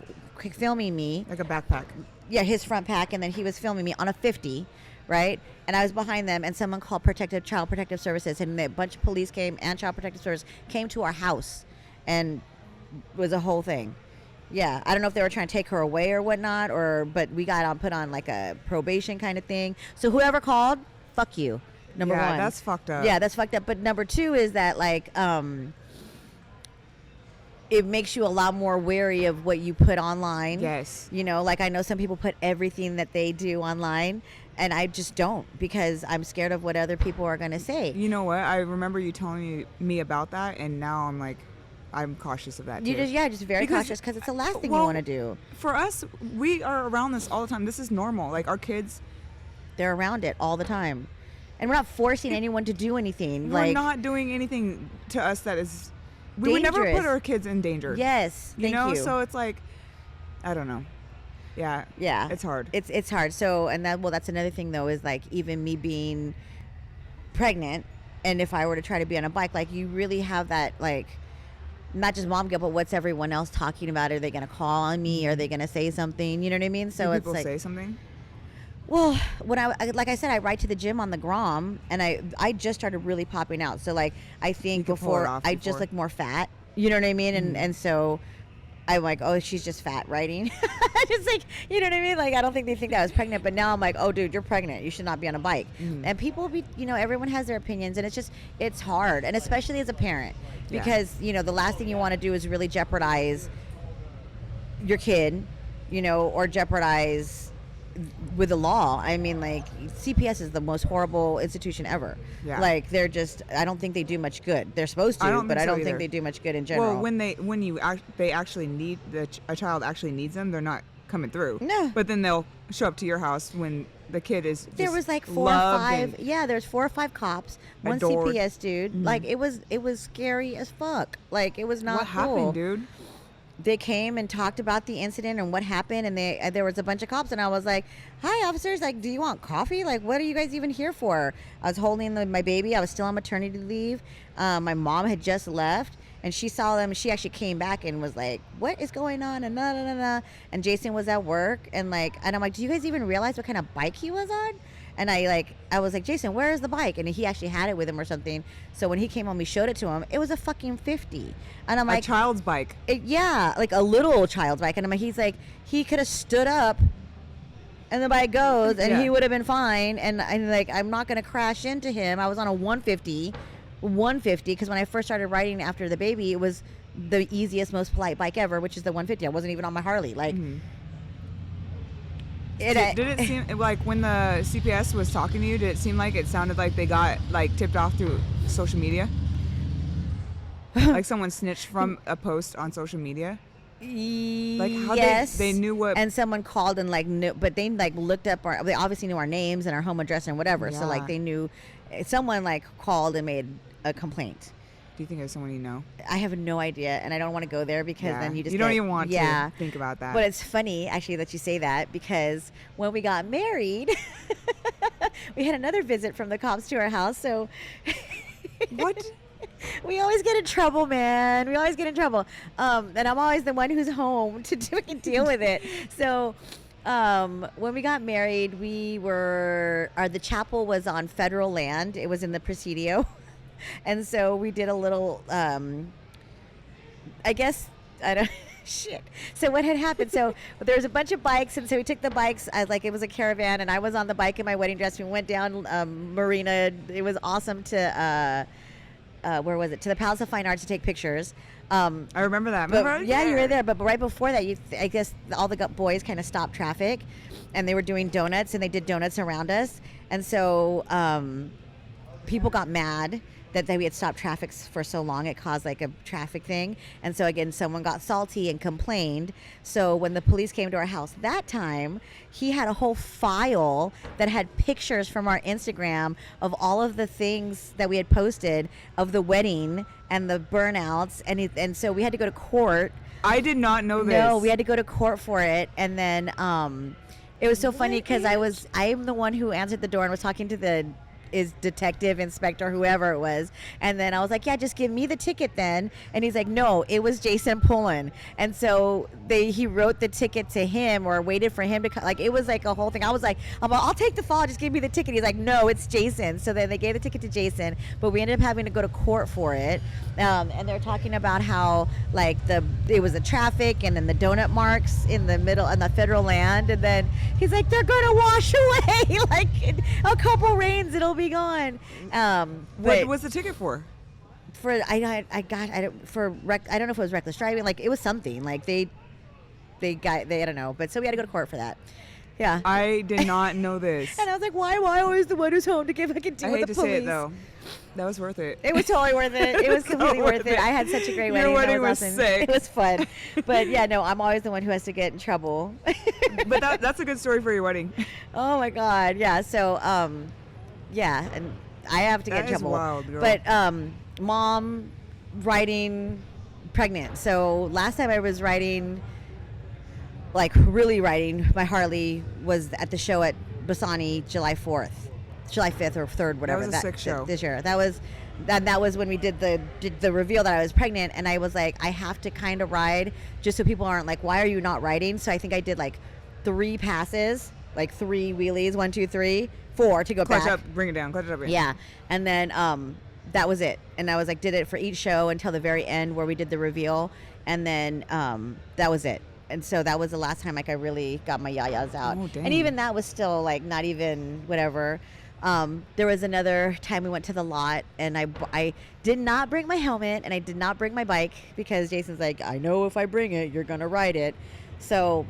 filming me. Like a backpack. Yeah, his front pack, and then he was filming me on a 50. Right, and I was behind them, and someone called Child Protective Services, and a bunch of police came, and Child Protective Service came to our house, and it was a whole thing. Yeah, I don't know if they were trying to take her away or whatnot, but we got put on like a probation kind of thing. So whoever called, fuck you. Number one. Yeah, that's fucked up. Yeah, that's fucked up. But number 2 is that like it makes you a lot more wary of what you put online. Yes. You know, like I know some people put everything that they do online. And I just don't, because I'm scared of what other people are going to say. You know what? I remember you telling me about that, and now I'm cautious of that too. Just very cautious, because it's the last thing you want to do. For us, we are around this all the time. This is normal. Like our kids, they're around it all the time, and we're not forcing anyone to do anything. We're not doing anything to us that is. We would never put our kids in danger. Yes, thank you. So it's like, I don't know. Yeah. It's hard. It's hard. So, that's another thing though, is like even me being pregnant, and if I were to try to be on a bike, like you really have that, like, not just mom guilt, but what's everyone else talking about? Are they going to call on me? Are they going to say something? You know what I mean? So Do it's people like, say something? Well, when like I said, I ride to the gym on the Grom, and I just started really popping out. So like I think before I just look more fat. You know what I mean? And so I'm like, oh, she's just fat riding. Just like, you know what I mean? Like, I don't think they think that I was pregnant, but now I'm like, oh, dude, you're pregnant. You should not be on a bike. And people everyone has their opinions, and it's hard. And especially as a parent, because, the last thing you want to do is really jeopardize your kid, or jeopardize with the law. I mean, like, CPS is the most horrible institution ever. Yeah. Like, they're just, I don't think they do much good. They're supposed to, but I don't think they do much good in general. Well, when they actually need, a child actually needs them, they're not coming through. No. But then they'll show up to your house when the kid is just there was like 4 or 5. Yeah, there's 4 or 5 cops, one adored. CPS dude. Like, it was scary as fuck. Like, it was not cool. What happened, dude? They came and talked about the incident and what happened, and there was a bunch of cops, and I was like, hi, officers, like, do you want coffee? Like, what are you guys even here for? I was holding my baby. I was still on maternity leave. My mom had just left, and she saw them. She actually came back and was like, what is going on? And and Jason was at work, and I'm like, do you guys even realize what kind of bike he was on? And I was like, Jason, where is the bike? And he actually had it with him or something. So when he came home, we showed it to him. It was a fucking 50. And I'm like, a child's bike. Yeah, like a little child's bike. And I'm like, he's like, he could have stood up and the bike goes, and he would have been fine. And I'm not going to crash into him. I was on a 150, because when I first started riding after the baby, it was the easiest, most polite bike ever, which is the 150. I wasn't even on my Harley. Like, did it seem like when the CPS was talking to you, did it seem like it sounded like they got tipped off through social media? Like someone snitched from a post on social media? Like how they knew what, and someone called and knew, but they looked up they obviously knew our names and our home address and whatever. Yeah. So they knew, someone called and made a complaint. Do you think it's someone you know? I have no idea, and I don't want to go there because then you don't even want to think about that. But it's funny actually that you say that, because when we got married, we had another visit from the cops to our house. So what? We always get in trouble, man. We always get in trouble. And I'm always the one who's home to deal with it. So when we got married, the chapel was on federal land. It was in the Presidio. And so we did a little, shit. So what had happened? So there was a bunch of bikes, and so we took the bikes, it was a caravan, and I was on the bike in my wedding dress. We went down Marina. It was awesome to, where was it? To the Palace of Fine Arts to take pictures. I remember that. Yeah, you were there. But right before that, I guess all the boys kind of stopped traffic, and they were doing donuts, and they did donuts around us. And so people got mad that we had stopped traffic for so long, it caused like a traffic thing. And so again, someone got salty and complained. So when the police came to our house that time, he had a whole file that had pictures from our Instagram of all of the things that we had posted of the wedding and the burnouts. And so we had to go to court. I did not know this. No, we had to go to court for it. And then it was so funny because I'm the one who answered the door and was talking to the detective, inspector, whoever it was. And then I was like, yeah, just give me the ticket then. And he's like, no, it was Jason Pullen. And so he wrote the ticket to him or waited for him to come. Like, it was like a whole thing. I was like, I'll take the fall, just give me the ticket. He's like, no, it's Jason. So then they gave the ticket to Jason, but we ended up having to go to court for it. And they're talking about how like it was the traffic and then the donut marks in the middle on the federal land. And then he's like, they're going to wash away. Like in a couple rains, it'll be gone. What was the ticket for? I don't know if it was reckless driving. Like it was something. Like they I don't know. But so we had to go to court for that. Yeah. I did not know this. And I was like, why am I always the one who's home to give I can deal with the police? I hate to say it though. That was worth it. It was totally worth it. It was completely worth it. I had such a great wedding. Your wedding was awesome. sick. It was fun. But yeah, no, I'm always the one who has to get in trouble. But that's a good story for your wedding. Oh my God. Yeah. So, yeah. And I have to get in trouble. Wild, girl. But, mom riding pregnant. So last time I was riding, like really riding my Harley was at the show at Bassani July 4th. July 5th or 3rd, whatever. That was a sick show. This year. That was when we did the reveal that I was pregnant, and I was like, I have to kind of ride just so people aren't like, why are you not riding? So I think I did like 3 passes, like 3 wheelies, 1, 2, 3, 4 to go clutch back. Up, bring it down, clutch it up. Yeah, and then that was it. And I was like, did it for each show until the very end where we did the reveal, and then that was it. And so that was the last time like I really got my yayas out. Oh, dang. And even that was still like not even whatever. There was another time we went to the lot and I did not bring my helmet and I did not bring my bike because Jason's like, I know if I bring it, you're going to ride it. So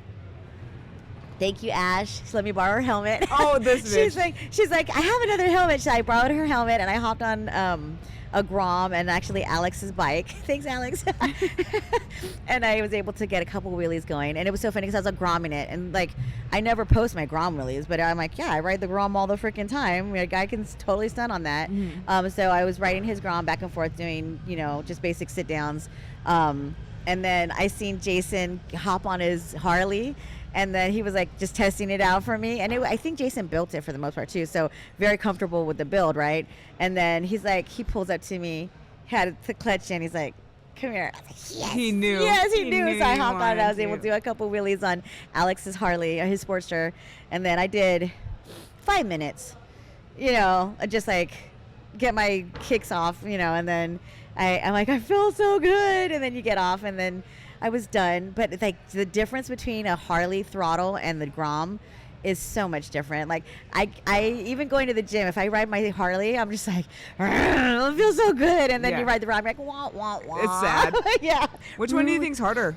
thank you, Ash. She let me borrow her helmet. Oh, this bitch. She's like, I have another helmet. So I borrowed her helmet and I hopped on a Grom and actually Alex's bike. Thanks, Alex. And I was able to get a couple wheelies going. And it was so funny because I was like gromming it. And like, I never post my Grom wheelies, but I'm like, yeah, I ride the Grom all the freaking time. A guy can totally stunt on that. Mm-hmm. So I was riding his Grom back and forth doing, just basic sit downs. And then I seen Jason hop on his Harley. And then he was like just testing it out for me. And I think Jason built it for the most part too. So very comfortable with the build, right? And then he pulls up to me, had the clutch in. He's like, come here. I was like, yes. He knew. Yes, he knew. So I hopped on and I was able to do a couple wheelies on Alex's Harley, his Sportster. And then I did 5 minutes, just like get my kicks off, and then I'm like, I feel so good. And then you get off and then I was done. But it's like the difference between a Harley throttle and the Grom is so much different. Like I even going to the gym, if I ride my Harley, I'm just like, it feels so good. And then you ride the Grom, like, wah, wah, wah. It's sad. Yeah. Which one do you think's harder?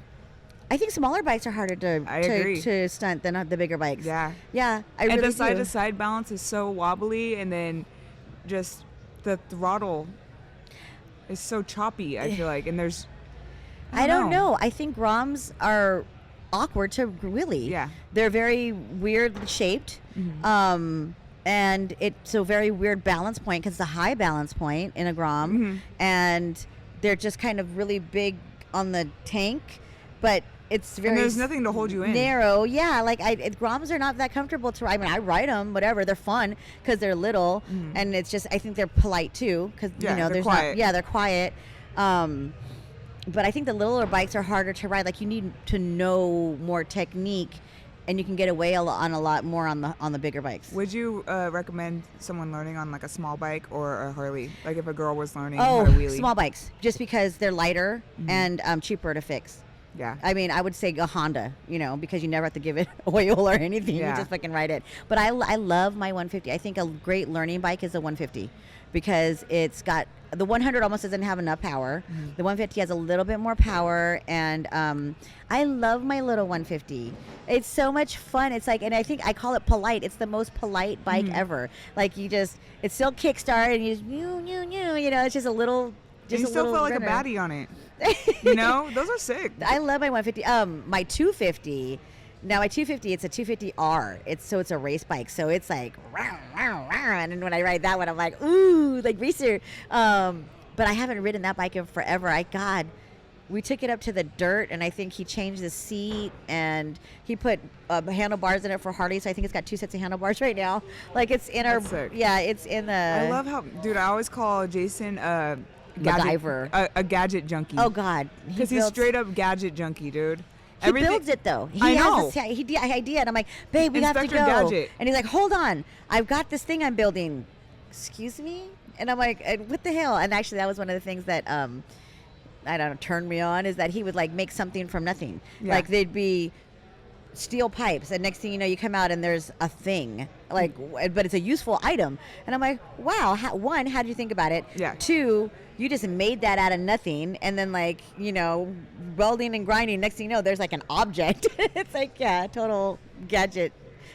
I think smaller bikes are harder to stunt than the bigger bikes. Yeah. Yeah. And the side to side balance is so wobbly, and then just the throttle is so choppy, I feel like. And there's I don't know. I think Groms are awkward to wheelie. Yeah. They're very weird shaped. Mm-hmm. And it's a very weird balance point because it's a high balance point in a Grom. Mm-hmm. And they're just kind of really big on the tank, but it's very... And there's nothing to hold you in. Narrow. Yeah. Like Groms are not that comfortable to ride. I mean, I ride them, whatever. They're fun because they're little. Mm-hmm. And it's just, I think they're polite too because, they're quiet. They're quiet. But I think the littler bikes are harder to ride. Like you need to know more technique, and you can get away a lot more on the bigger bikes. Would you recommend someone learning on like a small bike or a Harley? Like if a girl was learning how to wheelie? Small bikes, just because they're lighter and cheaper to fix. Yeah. I mean, I would say a Honda, because you never have to give it oil or anything. Yeah. You just fucking ride it. But I love my 150. I think a great learning bike is a 150. because it's got the 100 almost doesn't have enough power. The 150 has a little bit more power, and I love my little 150. It's so much fun. It's like, and I think I call it polite. It's the most polite bike ever. Like it's still kickstart, and you just it's just a little. You still feel like a baddie on it. Those are sick. I love my 150. My 250. Now my 250, it's a 250R. It's a race bike, so it's like and when I ride that one, I'm like ooh, like racer. But I haven't ridden that bike in forever. We took it up to the dirt, and I think he changed the seat, and he put handlebars in it for Harley. So I think it's got 2 sets of handlebars right now. Like it's in our it's in the. I love how, dude. I always call Jason MacGyver, a gadget junkie. Oh God, because he's straight up gadget junkie, dude. He builds it though. I know. Has this idea, and I'm like, babe, we have to go. Gadget. And he's like, hold on, I've got this thing I'm building. Excuse me? And I'm like, what the hell? And actually, that was one of the things that I don't know, turned me on, is that he would like make something from nothing. Yeah. Like they'd be steel pipes, and next thing you know, you come out and there's a thing, like, but it's a useful item. And I'm like, wow. One, how did you think about it? Yeah. 2, you just made that out of nothing, and then like welding and grinding. Next thing you know, there's like an object. It's like total gadget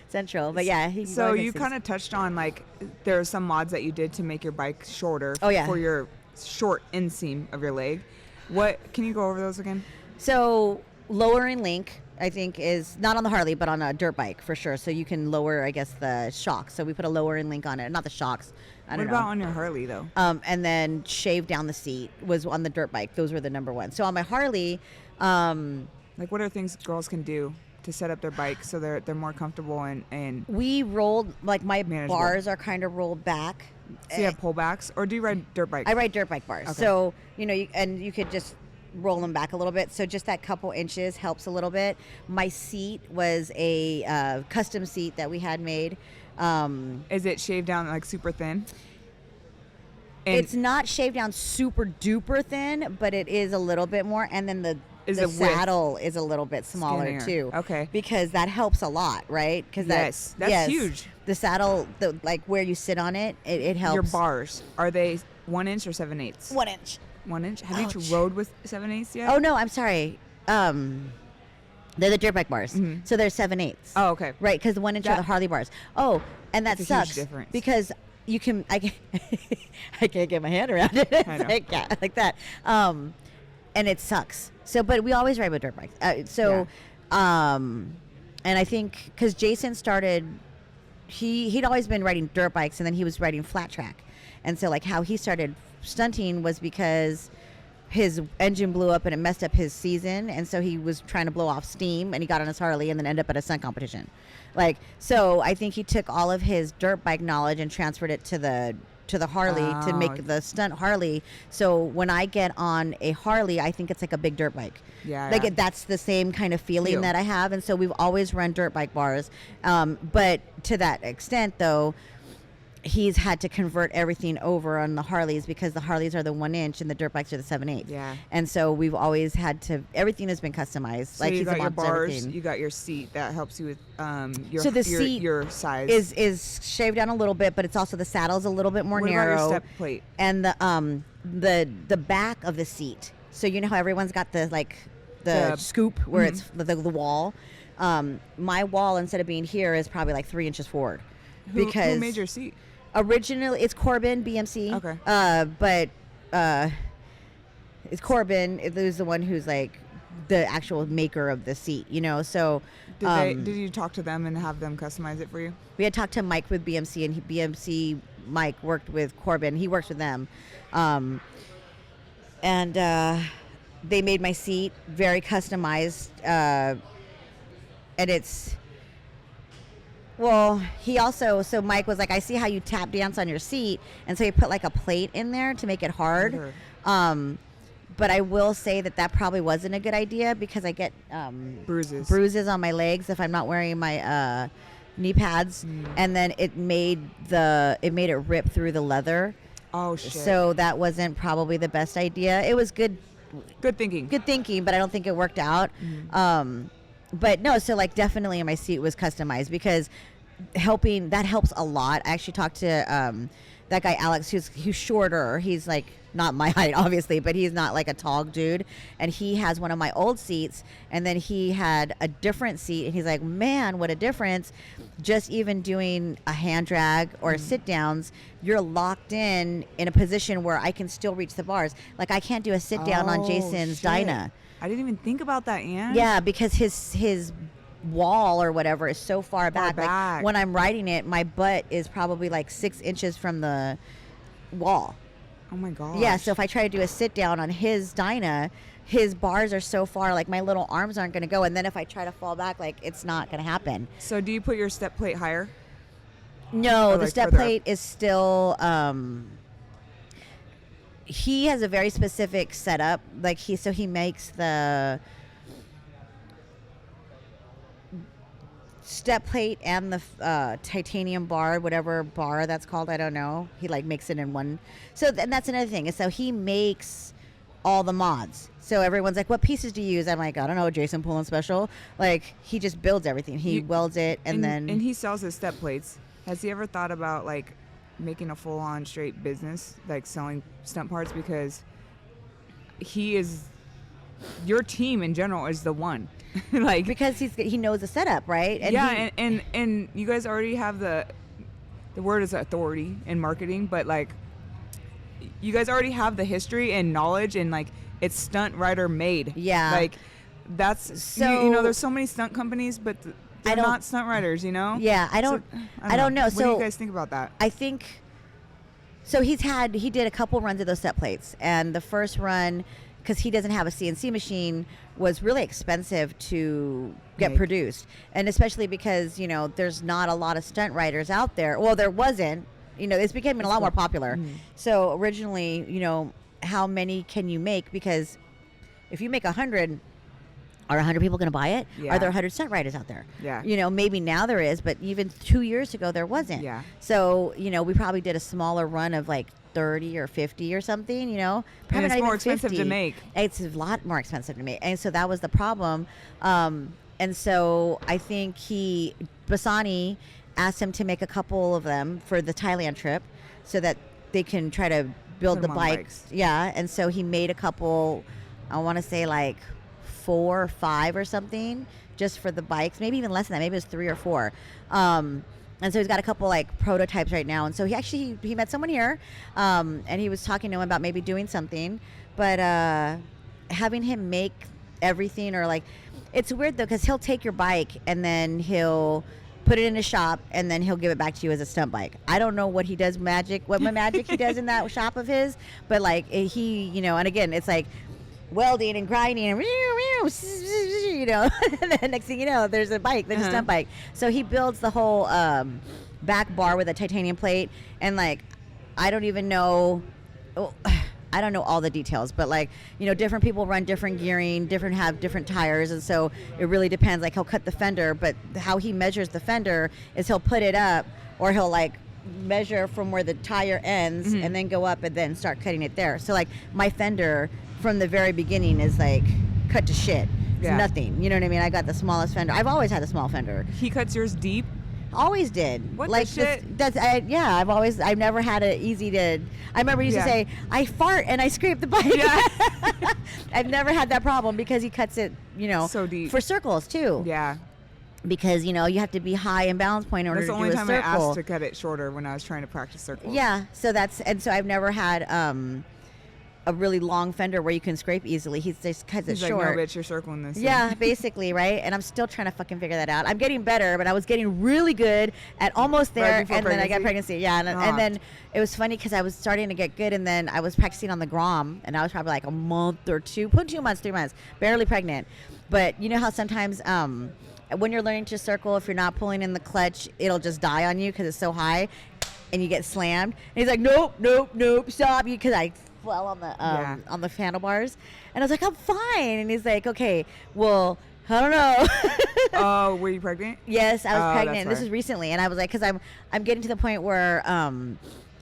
central. But yeah. So you kind of touched on like there are some mods that you did to make your bike shorter. Oh yeah. For your short inseam of your leg. What can you go over those again? So lowering link, I think, is not on the Harley, but on a dirt bike for sure. So you can lower, I guess, the shocks. So we put a lowering link on it, not the shocks. What about on your Harley though? And then shave down the seat was on the dirt bike. Those were the number one. So on my Harley, like what are things girls can do to set up their bike so they're more comfortable and we rolled, like my manageable. Bars are kind of rolled back. So you have pullbacks, or do you ride dirt bikes? I ride dirt bike bars. Okay. So you could just roll them back a little bit. So just that couple inches helps a little bit. My seat was a custom seat that we had made. Is it shaved down like super thin? It's not shaved down super duper thin, but it is a little bit more. And then the saddle is a little bit smaller too. Okay. Because that helps a lot, right? Because that's huge. The saddle, like where you sit on it, it helps. Your bars, are they 1 inch or 7/8? 1 inch. 1 inch. Have you rode with 7/8 yet? Oh no, I'm sorry. They're the dirt bike bars, so they're 7/8. Oh, okay. Right, because the 1 inch are the Harley bars. Oh, and that sucks. A huge difference. Because I can't get my hand around it. I know. like that. And it sucks. So, but we always ride with dirt bikes. And I think because Jason started, he'd always been riding dirt bikes, and then he was riding flat track. And so like how he started stunting was because his engine blew up and it messed up his season, and so he was trying to blow off steam, and he got on his Harley and then ended up at a stunt competition. Like, so I think he took all of his dirt bike knowledge and transferred it to the Harley to make the stunt Harley. So when I get on a Harley, I think it's like a big dirt bike. Yeah. Like that's the same kind of feeling that I have. And so we've always run dirt bike bars. But to that extent though, he's had to convert everything over on the Harleys because the Harleys are the 1 inch and the dirt bikes are the 7/8. Yeah. And so we've always had to, everything has been customized. So like you he's got your bars, everything. you got your seat that helps you with so the seat your size. is shaved down a little bit, but it's also the saddle's a little bit more narrow. What about your step plate? And the back of the seat. So you know how everyone's got the scoop where it's the wall. My wall, instead of being here, is probably like 3 inches forward. Who made your seat? Originally, it's Corbin BMC. Okay. But it's Corbin. It was the one who's like the actual maker of the seat, So did you talk to them and have them customize it for you? We had talked to Mike with BMC, and BMC Mike worked with Corbin. He works with them, and they made my seat very customized, and it's. Well, so Mike was like, I see how you tap dance on your seat. And so he put like a plate in there to make it hard. Sure. But I will say that probably wasn't a good idea because I get bruises on my legs if I'm not wearing my knee pads. And then it made it rip through the leather. Oh, shit. So that wasn't probably the best idea. It was good thinking, but I don't think it worked out. But no, so like definitely my seat was customized because that helps a lot. I actually talked to that guy Alex, who's shorter. He's like not my height, obviously, but he's not like a tall dude. And he has one of my old seats, and then he had a different seat, and he's like, man, what a difference. Just even doing a hand drag or sit downs, you're locked in a position where I can still reach the bars. Like I can't do a sit down on Jason's Dyna. I didn't even think about that, Ann. Yeah, because his wall or whatever is so far back. Like when I'm riding it, my butt is probably like 6 inches from the wall. Oh my gosh. Yeah, so if I try to do a sit down on his Dyna, his bars are so far, like my little arms aren't going to go. And then if I try to fall back, like it's not going to happen. So do you put your step plate higher? No, the like step plate is still, he has a very specific setup. Like he makes the step plate and the titanium bar, whatever bar that's called, I don't know. He like makes it in one. So and that's another thing. So he makes all the mods. So everyone's like, what pieces do you use? I'm like, I don't know, Jason Pullen Special. Like he just builds everything. He welds it and then. And he sells his step plates. Has he ever thought about like making a full on straight business, like selling stunt parts? Because your team in general is the one. Like because he knows the setup, right? And and you guys already have the word is authority in marketing, but like you guys already have the history and knowledge, and like it's stunt rider made. Yeah, like that's so you know there's so many stunt companies, but they're not stunt riders, you know. Yeah, I don't know. What do you guys think about that? I think so. He did a couple runs of those set plates, and the first run, because he doesn't have a CNC machine, was really expensive to get produced. And especially because, you know, there's not a lot of stunt riders out there. Well, there wasn't. You know, it's becoming a lot more popular. Mm-hmm. So originally, you know, how many can you make? Because if you make 100, are 100 people going to buy it? Yeah. Are there 100 stunt riders out there? Yeah. You know, maybe now there is, but even 2 years ago there wasn't. Yeah. So, you know, we probably did a smaller run of like 30 or 50 or something, you know. Probably and it's more expensive 50. To make. It's a lot more expensive to make. And so that was the problem. And so I think Bassani asked him to make a couple of them for the Thailand trip so that they can try to build the bikes. Yeah. And so he made a couple, I want to say like 4 or 5 or something just for the bikes, maybe even less than that. Maybe it was 3 or 4. And so he's got a couple like prototypes right now. And so he met someone here, and he was talking to him about maybe doing something, but having him make everything, or like, it's weird though, because he'll take your bike and then he'll put it in his shop and then he'll give it back to you as a stunt bike. I don't know what he does what magic he does in that shop of his, but like he, you know, and again, it's like welding and grinding and you know, and then next thing you know, there's a bike, there's a stunt bike. So he builds the whole back bar with a titanium plate, and like I don't even know, I don't know all the details, but like, you know, different people run different gearing, have different tires, and so it really depends. Like he'll cut the fender, but how he measures the fender is he'll put it up, or he'll like measure from where the tire ends and then go up and then start cutting it there. So like my fender from the very beginning is like cut to shit. It's nothing. You know what I mean? I got the smallest fender. I've always had a small fender. He cuts yours deep? Always did. What like the shit? I've never had it easy to. I remember he used to say, I fart and I scrape the bike. Yeah. I've never had that problem because he cuts it, you know, so deep. For circles too. Yeah. Because, you know, you have to be high in balance point in order to do a circle. That's the only time I asked to cut it shorter, when I was trying to practice circles. Yeah. So I've never had a really long fender where you can scrape easily. He just cuts it short. Like, no, bitch, you're circling this. Yeah, basically, right? And I'm still trying to fucking figure that out. I'm getting better, but I was getting really good at almost there, and then I got pregnancy. Yeah, and then it was funny because I was starting to get good, and then I was practicing on the Grom, and I was probably like a month or 2, 2 months, 3 months, barely pregnant. But you know how sometimes when you're learning to circle, if you're not pulling in the clutch, it'll just die on you because it's so high, and you get slammed. And he's like, nope, stop, because I fell on the handlebars, and I was like, I'm fine. And he's like, okay, well, I don't know. Oh, were you pregnant? Yes, I was pregnant. This is recently, and I was like, because I'm getting to the point where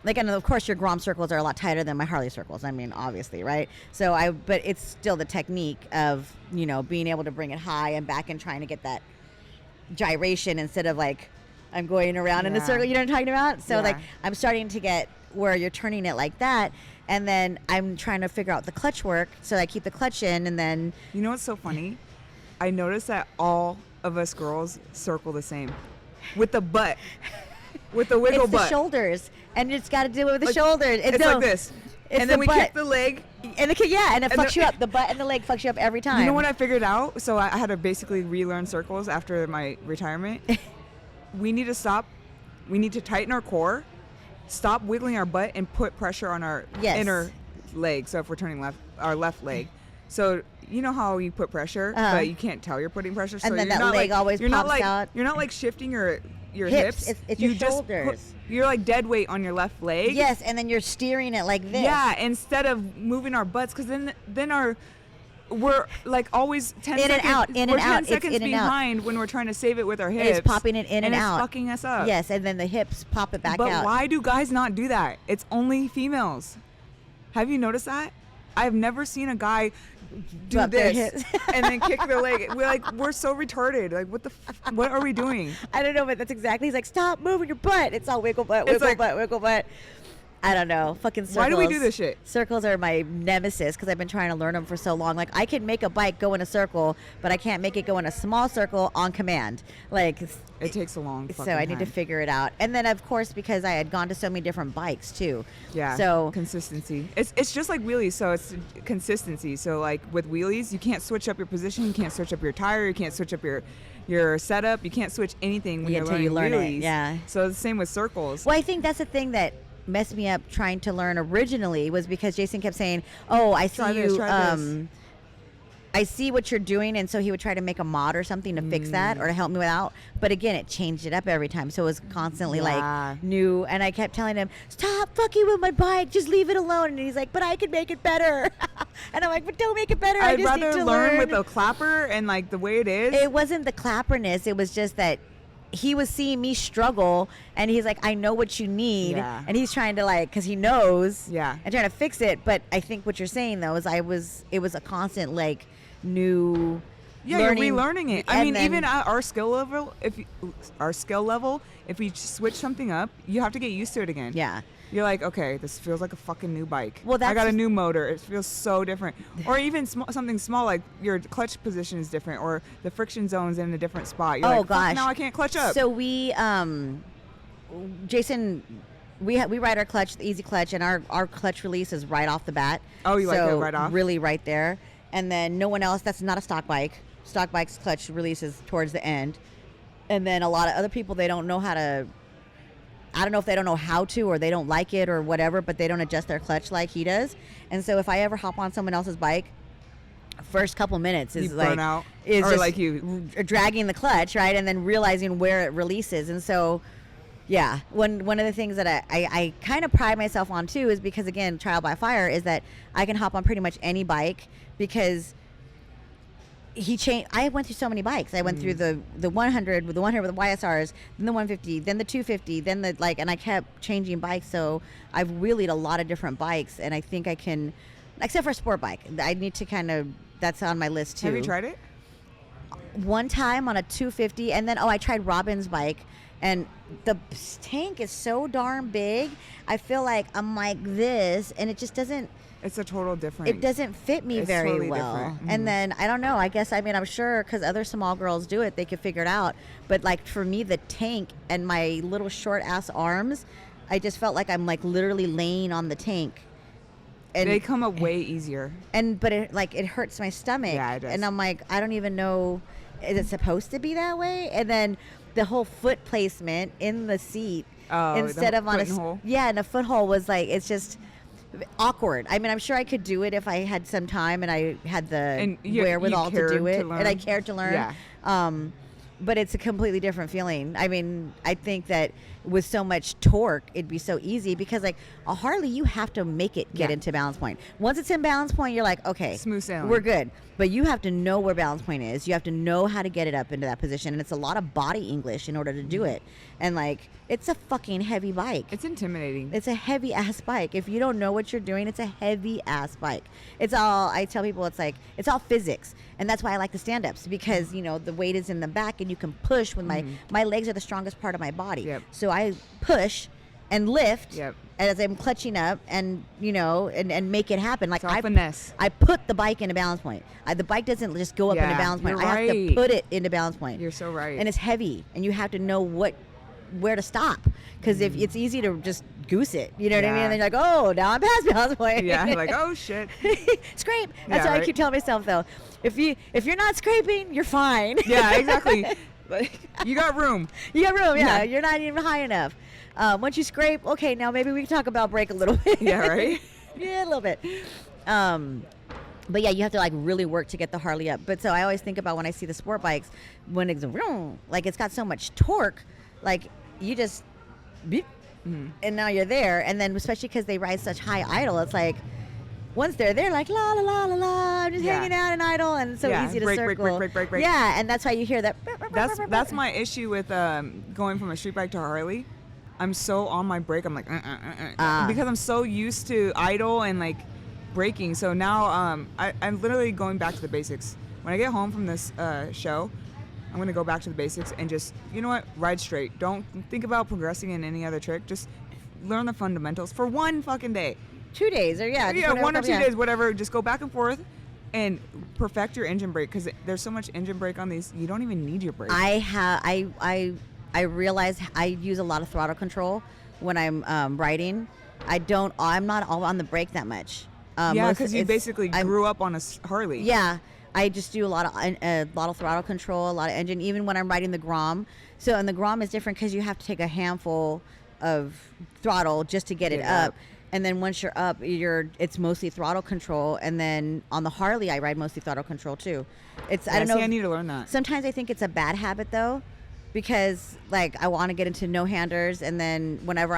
like, and of course your Grom circles are a lot tighter than my Harley circles. I mean, obviously, right? So but it's still the technique of, you know, being able to bring it high and back and trying to get that gyration instead of like I'm going around in a circle. You know what I'm talking about? So like I'm starting to get where you're turning it like that. And then I'm trying to figure out the clutch work. So I keep the clutch in and then. You know what's so funny? I noticed that all of us girls circle the same. With the butt. With the wiggle butt. It's the shoulders. And it's got to do it with the shoulders. It's like this. And then we kick the leg. And it fucks you up. The butt and the leg fucks you up every time. You know what I figured out? So I had to basically relearn circles after my retirement. We need to stop. We need to tighten our core, stop wiggling our butt, and put pressure on our inner leg. So if we're turning our left leg. So you know how you put pressure, but you can't tell you're putting pressure. So and then that leg always pops out. You're not like shifting your hips. It's your shoulders. You're like dead weight on your left leg. Yes, and then you're steering it like this. Yeah, instead of moving our butts, because then we're like always 10 seconds. We're 10 seconds behind when we're trying to save it with our hips. It's popping it in and out. And it's fucking us up. Yes, and then the hips pop it back out. But why do guys not do that? It's only females. Have you noticed that? I've never seen a guy do this and then kick their leg. We're so retarded. Like what are we doing? I don't know, but that's exactly. He's like, stop moving your butt. It's all wiggle butt, wiggle butt. I don't know. Fucking circles. Why do we do this shit? Circles are my nemesis because I've been trying to learn them for so long. Like I can make a bike go in a circle, but I can't make it go in a small circle on command. Like it takes a long fucking So I need to figure it out. And then of course because I had gone to so many different bikes too. Yeah. So consistency. It's just like wheelies. So it's consistency. So like with wheelies, you can't switch up your position. You can't switch up your tire. You can't switch up your setup. You can't switch anything when you're learning wheelies. Yeah. So it's the same with circles. Well, I think that's the thing that messed me up trying to learn originally was because Jason kept saying, "Oh, I see you. I see what you're doing," and so he would try to make a mod or something to fix that or to help me out. But again, it changed it up every time, so it was constantly like new. And I kept telling him, "Stop fucking with my bike. Just leave it alone." And he's like, "But I could make it better." And I'm like, "But don't make it better. I'd I just rather need to learn with a clapper and like the way it is." It wasn't the clapperness. It was just that. He was seeing me struggle and he's like, I know what you need. And he's trying to like, cause he knows and trying to fix it. But I think what you're saying though is it was a constant like new learning. You're relearning it. I mean, even at our skill level, if we switch something up, you have to get used to it again. Yeah. You're like, okay, this feels like a fucking new bike. Well, I got a new motor. It feels so different. Or even something small like your clutch position is different, or the friction zone's in a different spot. You're like, gosh, now I can't clutch up. So we, Jason, we ride our clutch, the easy clutch, and our clutch release is right off the bat. Oh, you like it right off? Really right there. And then no one else. That's not a stock bike. Stock bike's clutch release is towards the end. And then a lot of other people, they don't know how to. I don't know if they don't know how to or they don't like it or whatever, but they don't adjust their clutch like he does. And so if I ever hop on someone else's bike, first couple minutes is like out. Is or just like you dragging the clutch, right? And then realizing where it releases. And so yeah, one of the things that I kind of pride myself on too is because again, trial by fire is that I can hop on pretty much any bike because I went through so many bikes. I went through the 100 with the YSRs, then the 150, then the 250, then the and I kept changing bikes. So I've wheelied a lot of different bikes, and I think I can, except for a sport bike. I need to that's on my list too. Have you tried it? One time on a 250, and then I tried Robin's bike, and the tank is so darn big. I feel like I'm like this, and it just doesn't. It's a total different. It doesn't fit me very totally well. Mm-hmm. And then, I don't know, I guess, I'm sure because other small girls do it, they could figure it out. But like for me, the tank and my little short ass arms, I just felt like I'm like literally laying on the tank. And they come up way easier. But it hurts my stomach. Yeah, it does. And I'm like, I don't even know, is it supposed to be that way? And then the whole foot placement in the seat instead of on a hole. Yeah, and a foot hole was like, it's just awkward. I mean, I'm sure I could do it if I had some time and I had the wherewithal to do it and I cared to learn. Yeah. But it's a completely different feeling. I mean, I think that with so much torque, it'd be so easy because like a Harley, you have to make it get into balance point. Once it's in balance point, you're like, okay, smooth sailing. We're good. But you have to know where balance point is. You have to know how to get it up into that position. And it's a lot of body English in order to do it. And like, it's a fucking heavy bike. It's intimidating. It's a heavy ass bike. If you don't know what you're doing, it's a heavy ass bike. It's all, I tell people, it's like, it's all physics. And that's why I like the stand-ups, because, you know, the weight is in the back and you can push with my legs are the strongest part of my body. Yep. So I push and lift Yep. as I'm clutching up and, you know, and make it happen. Like finesse. I put the bike into balance point. The bike doesn't just go up into balance point. You're I have to put it into balance point. You're so right. And it's heavy, and you have to know where to stop, because if it's easy to just goose it, you know what I mean? And then you're like, oh, now I'm past balance point. Yeah, like, oh shit. Scrape. That's what I keep telling myself though. If you're not scraping, you're fine. Yeah, exactly. Like, you got room. You got room. Yeah, you're not even high enough. Once you scrape, okay, now maybe we can talk about brake a little bit. Yeah, right. Yeah, a little bit. But yeah, you have to like really work to get the Harley up. But so I always think about when I see the sport bikes, when it's like it's got so much torque, like you just beep, and now you're there. And then especially because they ride such high idle, it's like once they're like la la la la la, I'm just hanging out in idle, and it's so easy to circle. Break. Yeah, and that's why you hear that. That's my issue with going from a street bike to a Harley. I'm so on my brake. I'm like because I'm so used to idle and like braking. So now I'm literally going back to the basics. When I get home from this show, I'm going to go back to the basics and just, you know what, ride straight. Don't think about progressing in any other trick. Just learn the fundamentals for one fucking day. 2 days or one or 2 days, whatever. Just go back and forth and perfect your engine brake, because there's so much engine brake on these. You don't even need your brake. I realize I use a lot of throttle control when I'm riding. I'm not all on the brake that much. Because you basically grew up on a Harley. Yeah, I just do a lot of throttle control, a lot of engine, even when I'm riding the Grom. So, and the Grom is different because you have to take a handful of throttle just to get it up. And then once you're up, it's mostly throttle control. And then on the Harley, I ride mostly throttle control too. I don't know. I need to learn that. Sometimes I think it's a bad habit though, because like I want to get into no-handers, and then whenever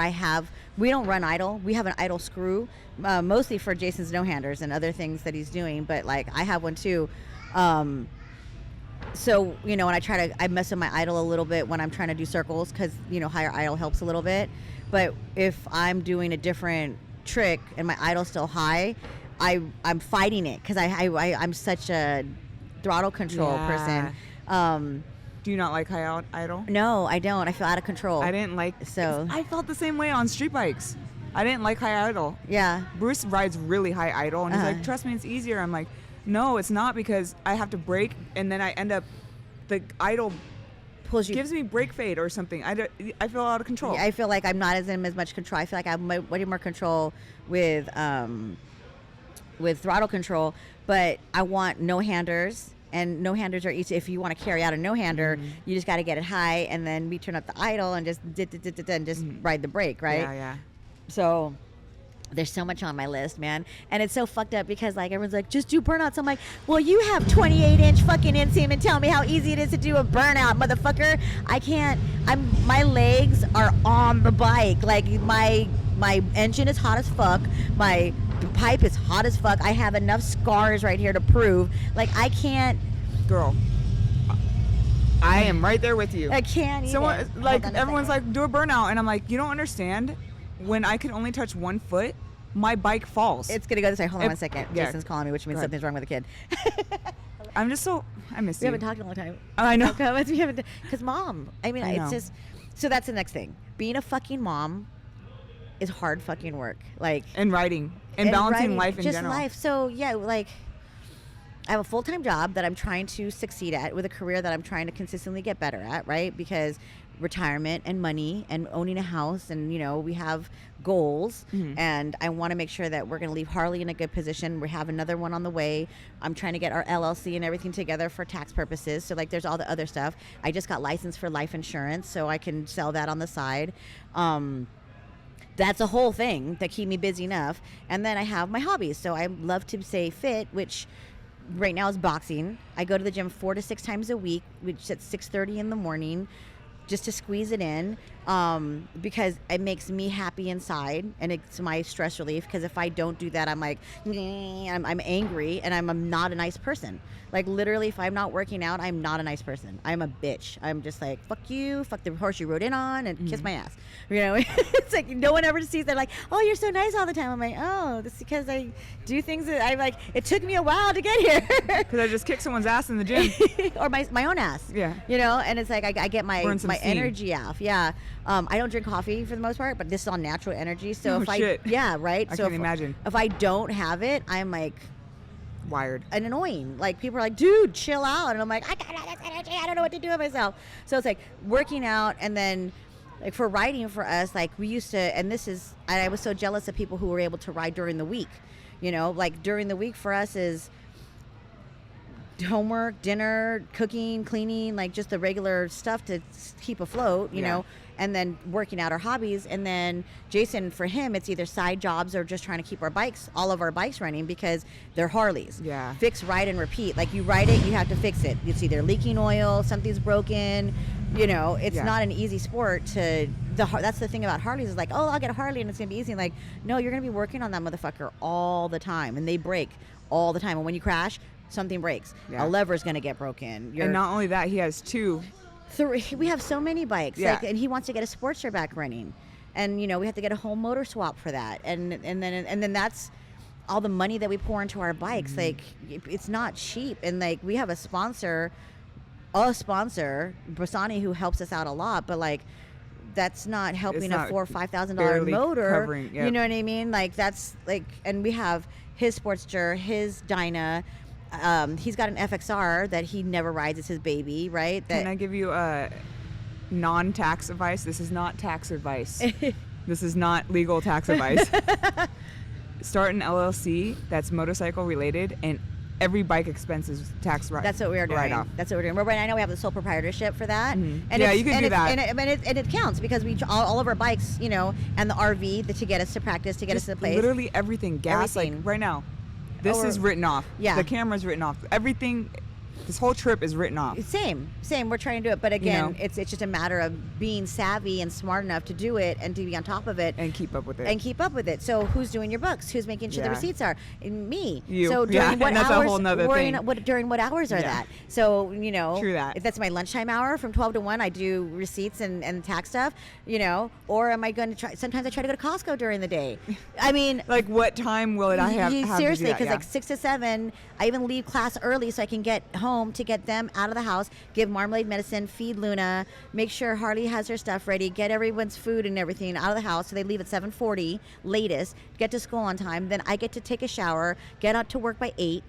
we don't run idle. We have an idle screw, mostly for Jason's no-handers and other things that he's doing. But like I have one too. So, you know, when I mess with my idle a little bit when I'm trying to do circles, because, you know, higher idle helps a little bit. But if I'm doing a different trick and my idle's still high, I'm fighting it, because I'm such a throttle control person. Do you not like high idle? No, I don't. I feel out of control. I felt the same way on street bikes. I didn't like high idle. Yeah. Bruce rides really high idle, and he's like, trust me, it's easier. I'm like, no, it's not, because I have to brake, and then I end up, the idle gives me brake fade or something. I feel out of control. Yeah, I feel like I'm not in as much control. I feel like I have way more control with throttle control, but I want no-handers. And no-handers are easy. If you want to carry out a no-hander, you just got to get it high, and then we turn up the idle and just ride the brake, right? Yeah. So there's so much on my list, man. And it's so fucked up because like everyone's like, just do burnouts. I'm like, well, you have 28-inch fucking inseam and tell me how easy it is to do a burnout, motherfucker. I can't. My legs are on the bike. Like my engine is hot as fuck. My pipe is hot as fuck. I have enough scars right here to prove. Like I can't. Girl, I am right there with you. I can't. Someone like everyone's like, do a burnout, and I'm like, you don't understand. When I can only touch one foot, my bike falls. It's gonna go this way. Hold on 1 second. Yeah. Jason's calling me, which means something's wrong with the kid. I miss you. We haven't talked in a long time. Oh, I know. Because mom. I mean, it's just. So that's the next thing. Being a fucking mom is hard fucking work. Like. And riding. And balancing life in general. Just life. So yeah, like. I have a full-time job that I'm trying to succeed at, with a career that I'm trying to consistently get better at, right? Because retirement and money and owning a house, and, you know, we have goals, and I want to make sure that we're going to leave Harley in a good position. We have another one on the way. I'm trying to get our LLC and everything together for tax purposes. So, like, there's all the other stuff. I just got licensed for life insurance, so I can sell that on the side. That's a whole thing that keep me busy enough. And then I have my hobbies. So I love to stay fit, which right now is boxing. I go to the gym 4 to 6 times a week, which is at 6:30 in the morning, just to squeeze it in. because it makes me happy inside, and it's my stress relief. Because if I don't do that, I'm like, I'm angry, and I'm not a nice person. Like, literally, if I'm not working out, I'm not a nice person. I'm a bitch. I'm just like, fuck you, fuck the horse you rode in on, and kiss my ass. You know, it's like no one ever sees. They're like, oh, you're so nice all the time. I'm like, oh, that's because I do things that I like. It took me a while to get here. Because I just kicked someone's ass in the gym. Or my own ass. Yeah. You know, and it's like I get my steam. energy off. Yeah. I don't drink coffee for the most part, but this is all natural energy. So shit. Yeah, right. I so can imagine. If I don't have it, I'm like wired and annoying. Like, people are like, dude, chill out, and I'm like, I got all this energy, I don't know what to do with myself. So it's like working out, and then like for riding for us, like we used to, and I was so jealous of people who were able to ride during the week. You know, like during the week for us is homework, dinner, cooking, cleaning, like just the regular stuff to keep afloat, you know, and then working out our hobbies. And then Jason, for him, it's either side jobs or just trying to keep all of our bikes running, because they're Harleys. Yeah. Fix, ride, and repeat. Like, you ride it, you have to fix it. It's either leaking oil, something's broken, you know, it's not an easy sport that's the thing about Harleys, is like, oh, I'll get a Harley and it's going to be easy. Like, no, you're going to be working on that motherfucker all the time, and they break all the time. And when you crash, something breaks. A lever's going to get broken. And not only that, he has 3. We have so many bikes. Yeah. Like, and he wants to get a Sportster back running, and you know, we have to get a whole motor swap for that. And then that's all the money that we pour into our bikes. Like, it's not cheap. And like, we have a sponsor, Brasani, who helps us out a lot, but like, that's not helping a $4,000 or $5,000 motor. Covering, You know what I mean? Like, that's like, and we have his Sportster, his Dyna. He's got an FXR that he never rides. It's his baby, right? Can I give you a non-tax advice? This is not tax advice. This is not legal tax advice. Start an LLC that's motorcycle related, and every bike expense is tax That's what we're doing. Write-off. That's what we're doing. Right now we have the sole proprietorship for that. Mm-hmm. And you can do that. And it counts, because we all of our bikes, you know, and the RV to get us to practice, to get us to the place. Literally everything. Gas, Everything. like right now. This is written off. Yeah. The camera's written off. Everything, this whole trip is written off. Same. We're trying to do it, but again, you know, it's just a matter of being savvy and smart enough to do it and to be on top of it and keep up with it. So who's doing your books? Who's making sure the receipts are? Me. You. So during what that's hours? A whole nother thing. During what hours are that? So, you know, true that. If that's my lunchtime hour from 12 to 1, I do receipts and tax stuff. You know, or am I going to try? Sometimes I try to go to Costco during the day. I mean, like, what time will it? I have seriously, because like 6 to 7, I even leave class early so I can get home to get them out of the house, give Marmalade medicine, feed Luna, make sure Harley has her stuff ready, get everyone's food and everything out of the house, so they leave at 7:40 latest, get to school on time. Then I get to take a shower, get out to work by 8,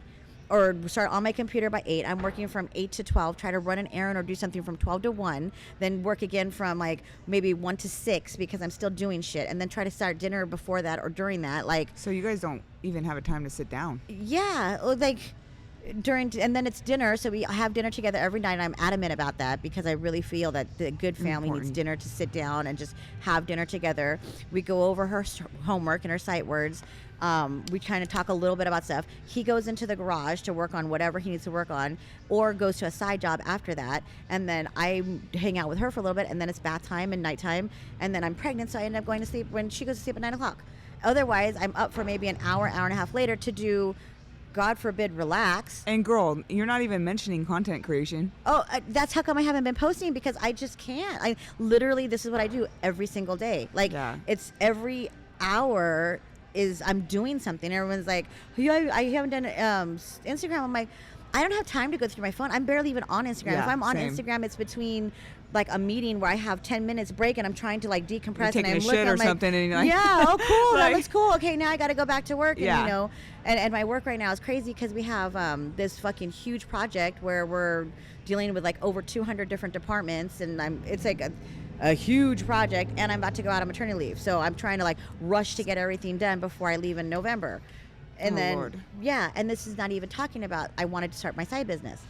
or start on my computer by 8. I'm working from 8 to 12, try to run an errand or do something from 12 to 1, then work again from like maybe 1 to 6 because I'm still doing shit, and then try to start dinner before that or during that. Like, so you guys don't even have a time to sit down? Yeah, like and then it's dinner, so we have dinner together every night, and I'm adamant about that because I really feel that the good family needs dinner, to sit down and just have dinner together. We go over her homework and her sight words. We kind of talk a little bit about stuff. He goes into the garage to work on whatever he needs to work on, or goes to a side job after that, and then I hang out with her for a little bit, and then it's bath time and nighttime, and then I'm pregnant, so I end up going to sleep when she goes to sleep at 9 o'clock. Otherwise, I'm up for maybe an hour and a half later to do, God forbid, relax. And girl, you're not even mentioning content creation. Oh, that's how come I haven't been posting, because I just can't. I literally, this is what I do every single day. Like, it's every hour is I'm doing something. Everyone's like, yeah, I haven't done Instagram. I'm like, I don't have time to go through my phone. I'm barely even on Instagram. Yeah, if I'm on same. Instagram, it's between like a meeting where I have 10 minutes break and I'm trying to like decompress, you're and I'm taking a looking shit or I'm like, something, and you're like, yeah, oh cool, like, that looks cool. Okay, now I got to go back to work. And yeah. you know, and my work right now is crazy because we have this fucking huge project where we're dealing with like over 200 different departments, and it's like a huge project, and I'm about to go out on maternity leave, so I'm trying to like rush to get everything done before I leave in November. And then Lord. Yeah, and this is not even talking about I wanted to start my side business.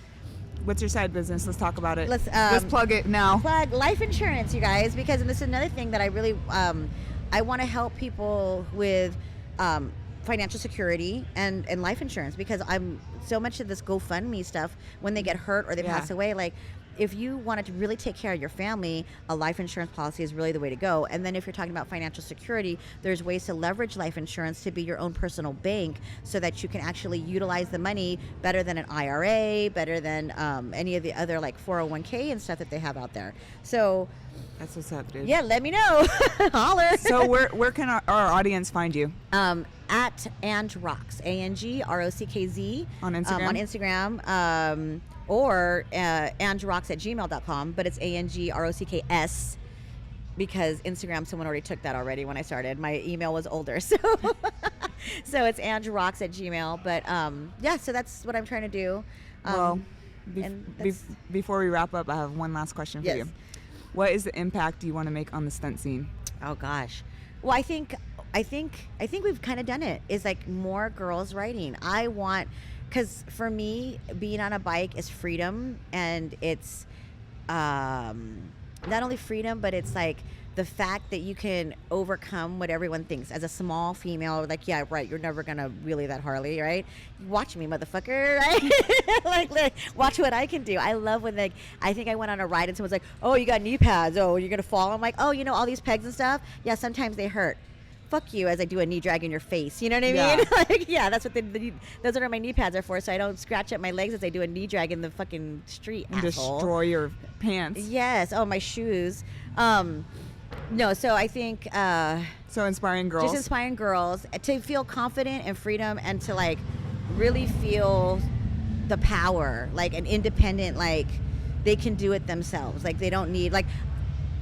What's your side business? Let's talk about it. Let's plug it now. Plug life insurance, you guys, because and this is another thing that I really I want to help people with financial security and life insurance, because I'm so much of this GoFundMe stuff when they get hurt or they pass away, like if you wanted to really take care of your family, a life insurance policy is really the way to go. And then if you're talking about financial security, there's ways to leverage life insurance to be your own personal bank so that you can actually utilize the money better than an IRA, better than any of the other like 401k and stuff that they have out there. So that's what's up, dude. Yeah, let me know. Holler. So where can our audience find you? At AngRockz, ANGROCKZ on Instagram. Or angrocks@gmail.com, but it's ANGROCKS because Instagram, someone already took that already when I started. My email was older, so so it's angrocks@gmail. But yeah, so that's what I'm trying to do. Well, before we wrap up, I have one last question for you. What is the impact you want to make on the stunt scene? Oh gosh, well, I think we've kind of done it. Is like more girls riding. I want. Because for me, being on a bike is freedom, and it's not only freedom, but it's like the fact that you can overcome what everyone thinks. As a small female, like, yeah, right, you're never going to wheelie that Harley, right? Watch me, motherfucker, right? like, watch what I can do. I love when, like, I think I went on a ride and someone's like, oh, you got knee pads. Oh, you're going to fall. I'm like, oh, you know, all these pegs and stuff? Yeah, sometimes they hurt. Fuck you, as I do a knee drag in your face. You know what I mean? Like, yeah, that's what those are what my knee pads are for, so I don't scratch up my legs as I do a knee drag in the fucking street, and asshole. Destroy your pants. Yes. Oh, my shoes. No, so I think so inspiring girls. Just inspiring girls to feel confident and freedom, and to like really feel the power, like an independent, like they can do it themselves. Like they don't need, like,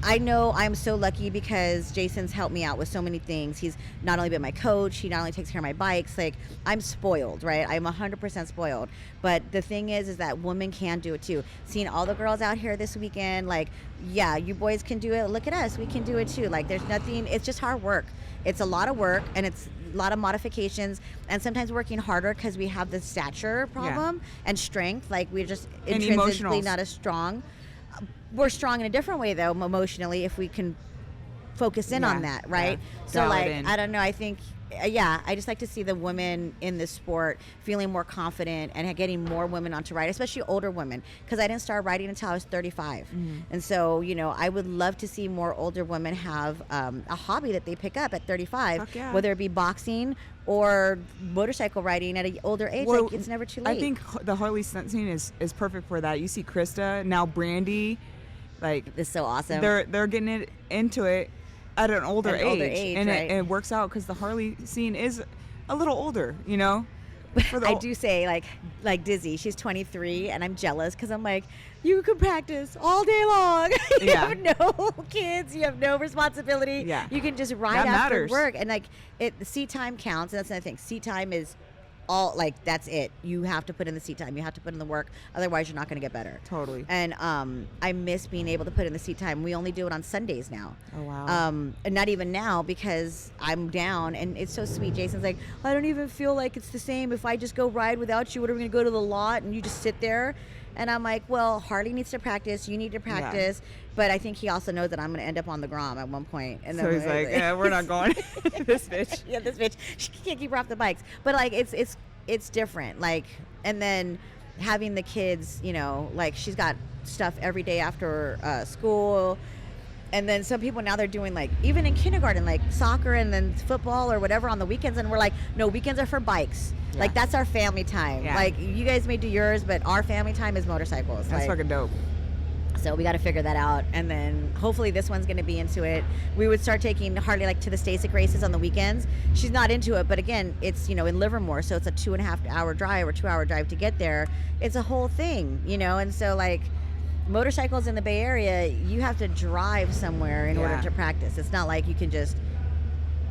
I know I'm so lucky because Jason's helped me out with so many things. He's not only been my coach, he not only takes care of my bikes. Like, I'm spoiled, right? I'm 100% spoiled. But the thing is that women can do it too. Seeing all the girls out here this weekend, like, yeah, you boys can do it. Look at us, we can do it too. Like, there's nothing, it's just hard work. It's a lot of work, and it's a lot of modifications, and sometimes working harder because we have the stature problem and strength. Like, we're just intrinsically not as strong. We're strong in a different way, though, emotionally, if we can focus in on that, right? So, like, I don't know, I think, I just like to see the women in this sport feeling more confident and getting more women onto ride, especially older women, because I didn't start riding until I was 35. And so, you know, I would love to see more older women have a hobby that they pick up at 35, whether it be boxing or motorcycle riding at an older age. Well, like, it's never too late. I think the Harley Stunt scene is perfect for that. You see Krista, now Brandy, like, it's so awesome. They're getting into it at an older age, and right? it works out because the Harley scene is a little older, you know. I do say, like Dizzy, she's 23, and I'm jealous because I'm like, you can practice all day long. You have no kids, you have no responsibility. You can just ride after work, and like the seat time counts, and that's another thing. Seat time is all, like, that's it. You have to put in the seat time. You have to put in the work. Otherwise, you're not going to get better. Totally. And I miss being able to put in the seat time. We only do it on Sundays now. Oh, wow. And not even now, because I'm down. And it's so sweet. Jason's like, I don't even feel like it's the same if I just go ride without you. What, are we going to go to the lot and you just sit there? And I'm like, well, Harley needs to practice. You need to practice. But I think he also knows that I'm going to end up on the Grom at one point. And so he's like, yeah, we're not going. This bitch. Yeah, this bitch. She can't keep her off the bikes. But, like, it's different. Like, and then having the kids, you know, like, she's got stuff every day after school. And then some people now, they're doing, like, even in kindergarten, like soccer and then football or whatever on the weekends. And we're like, no, weekends are for bikes. Yeah. Like, that's our family time. Yeah. Like, you guys may do yours, but our family time is motorcycles. That's fucking dope. So we got to figure that out. And then hopefully this one's going to be into it. We would start taking Harley, like, to the Stasic races on the weekends. She's not into it, but again, it's, you know, in Livermore. So it's a 2.5 hour drive or 2 hour drive to get there. It's a whole thing, you know? And so, like, motorcycles in the Bay Area, you have to drive somewhere in order to practice. It's not like you can just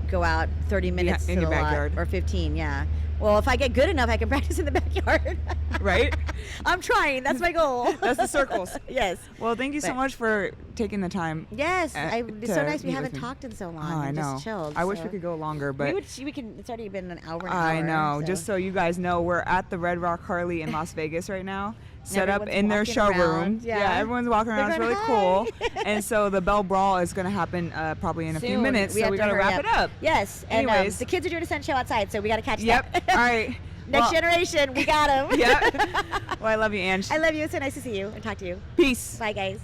go out 30 minutes in to your the backyard. Lot, or 15, Well, if I get good enough, I can practice in the backyard. Right? I'm trying. That's my goal. That's the circles. Yes. Well, thank you so much for taking the time. Yes. It's so nice we haven't talked in so long. Oh, I know. Just chilled. I wish we could go longer, but we can. It's already been an hour. I know. So. Just so you guys know, we're at the Red Rock Harley in Las Vegas right now. Set up in their showroom. Yeah, everyone's walking around. It's really cool. And so the Bell Brawl is going to happen probably in a few minutes. So we got to wrap it up. Yes. Anyways, and the kids are doing a stunt show outside, so we got to catch that. All right. Next generation, we got them. Yeah. Well, I love you, Ange. I love you. It's so nice to see you and talk to you. Peace. Bye, guys.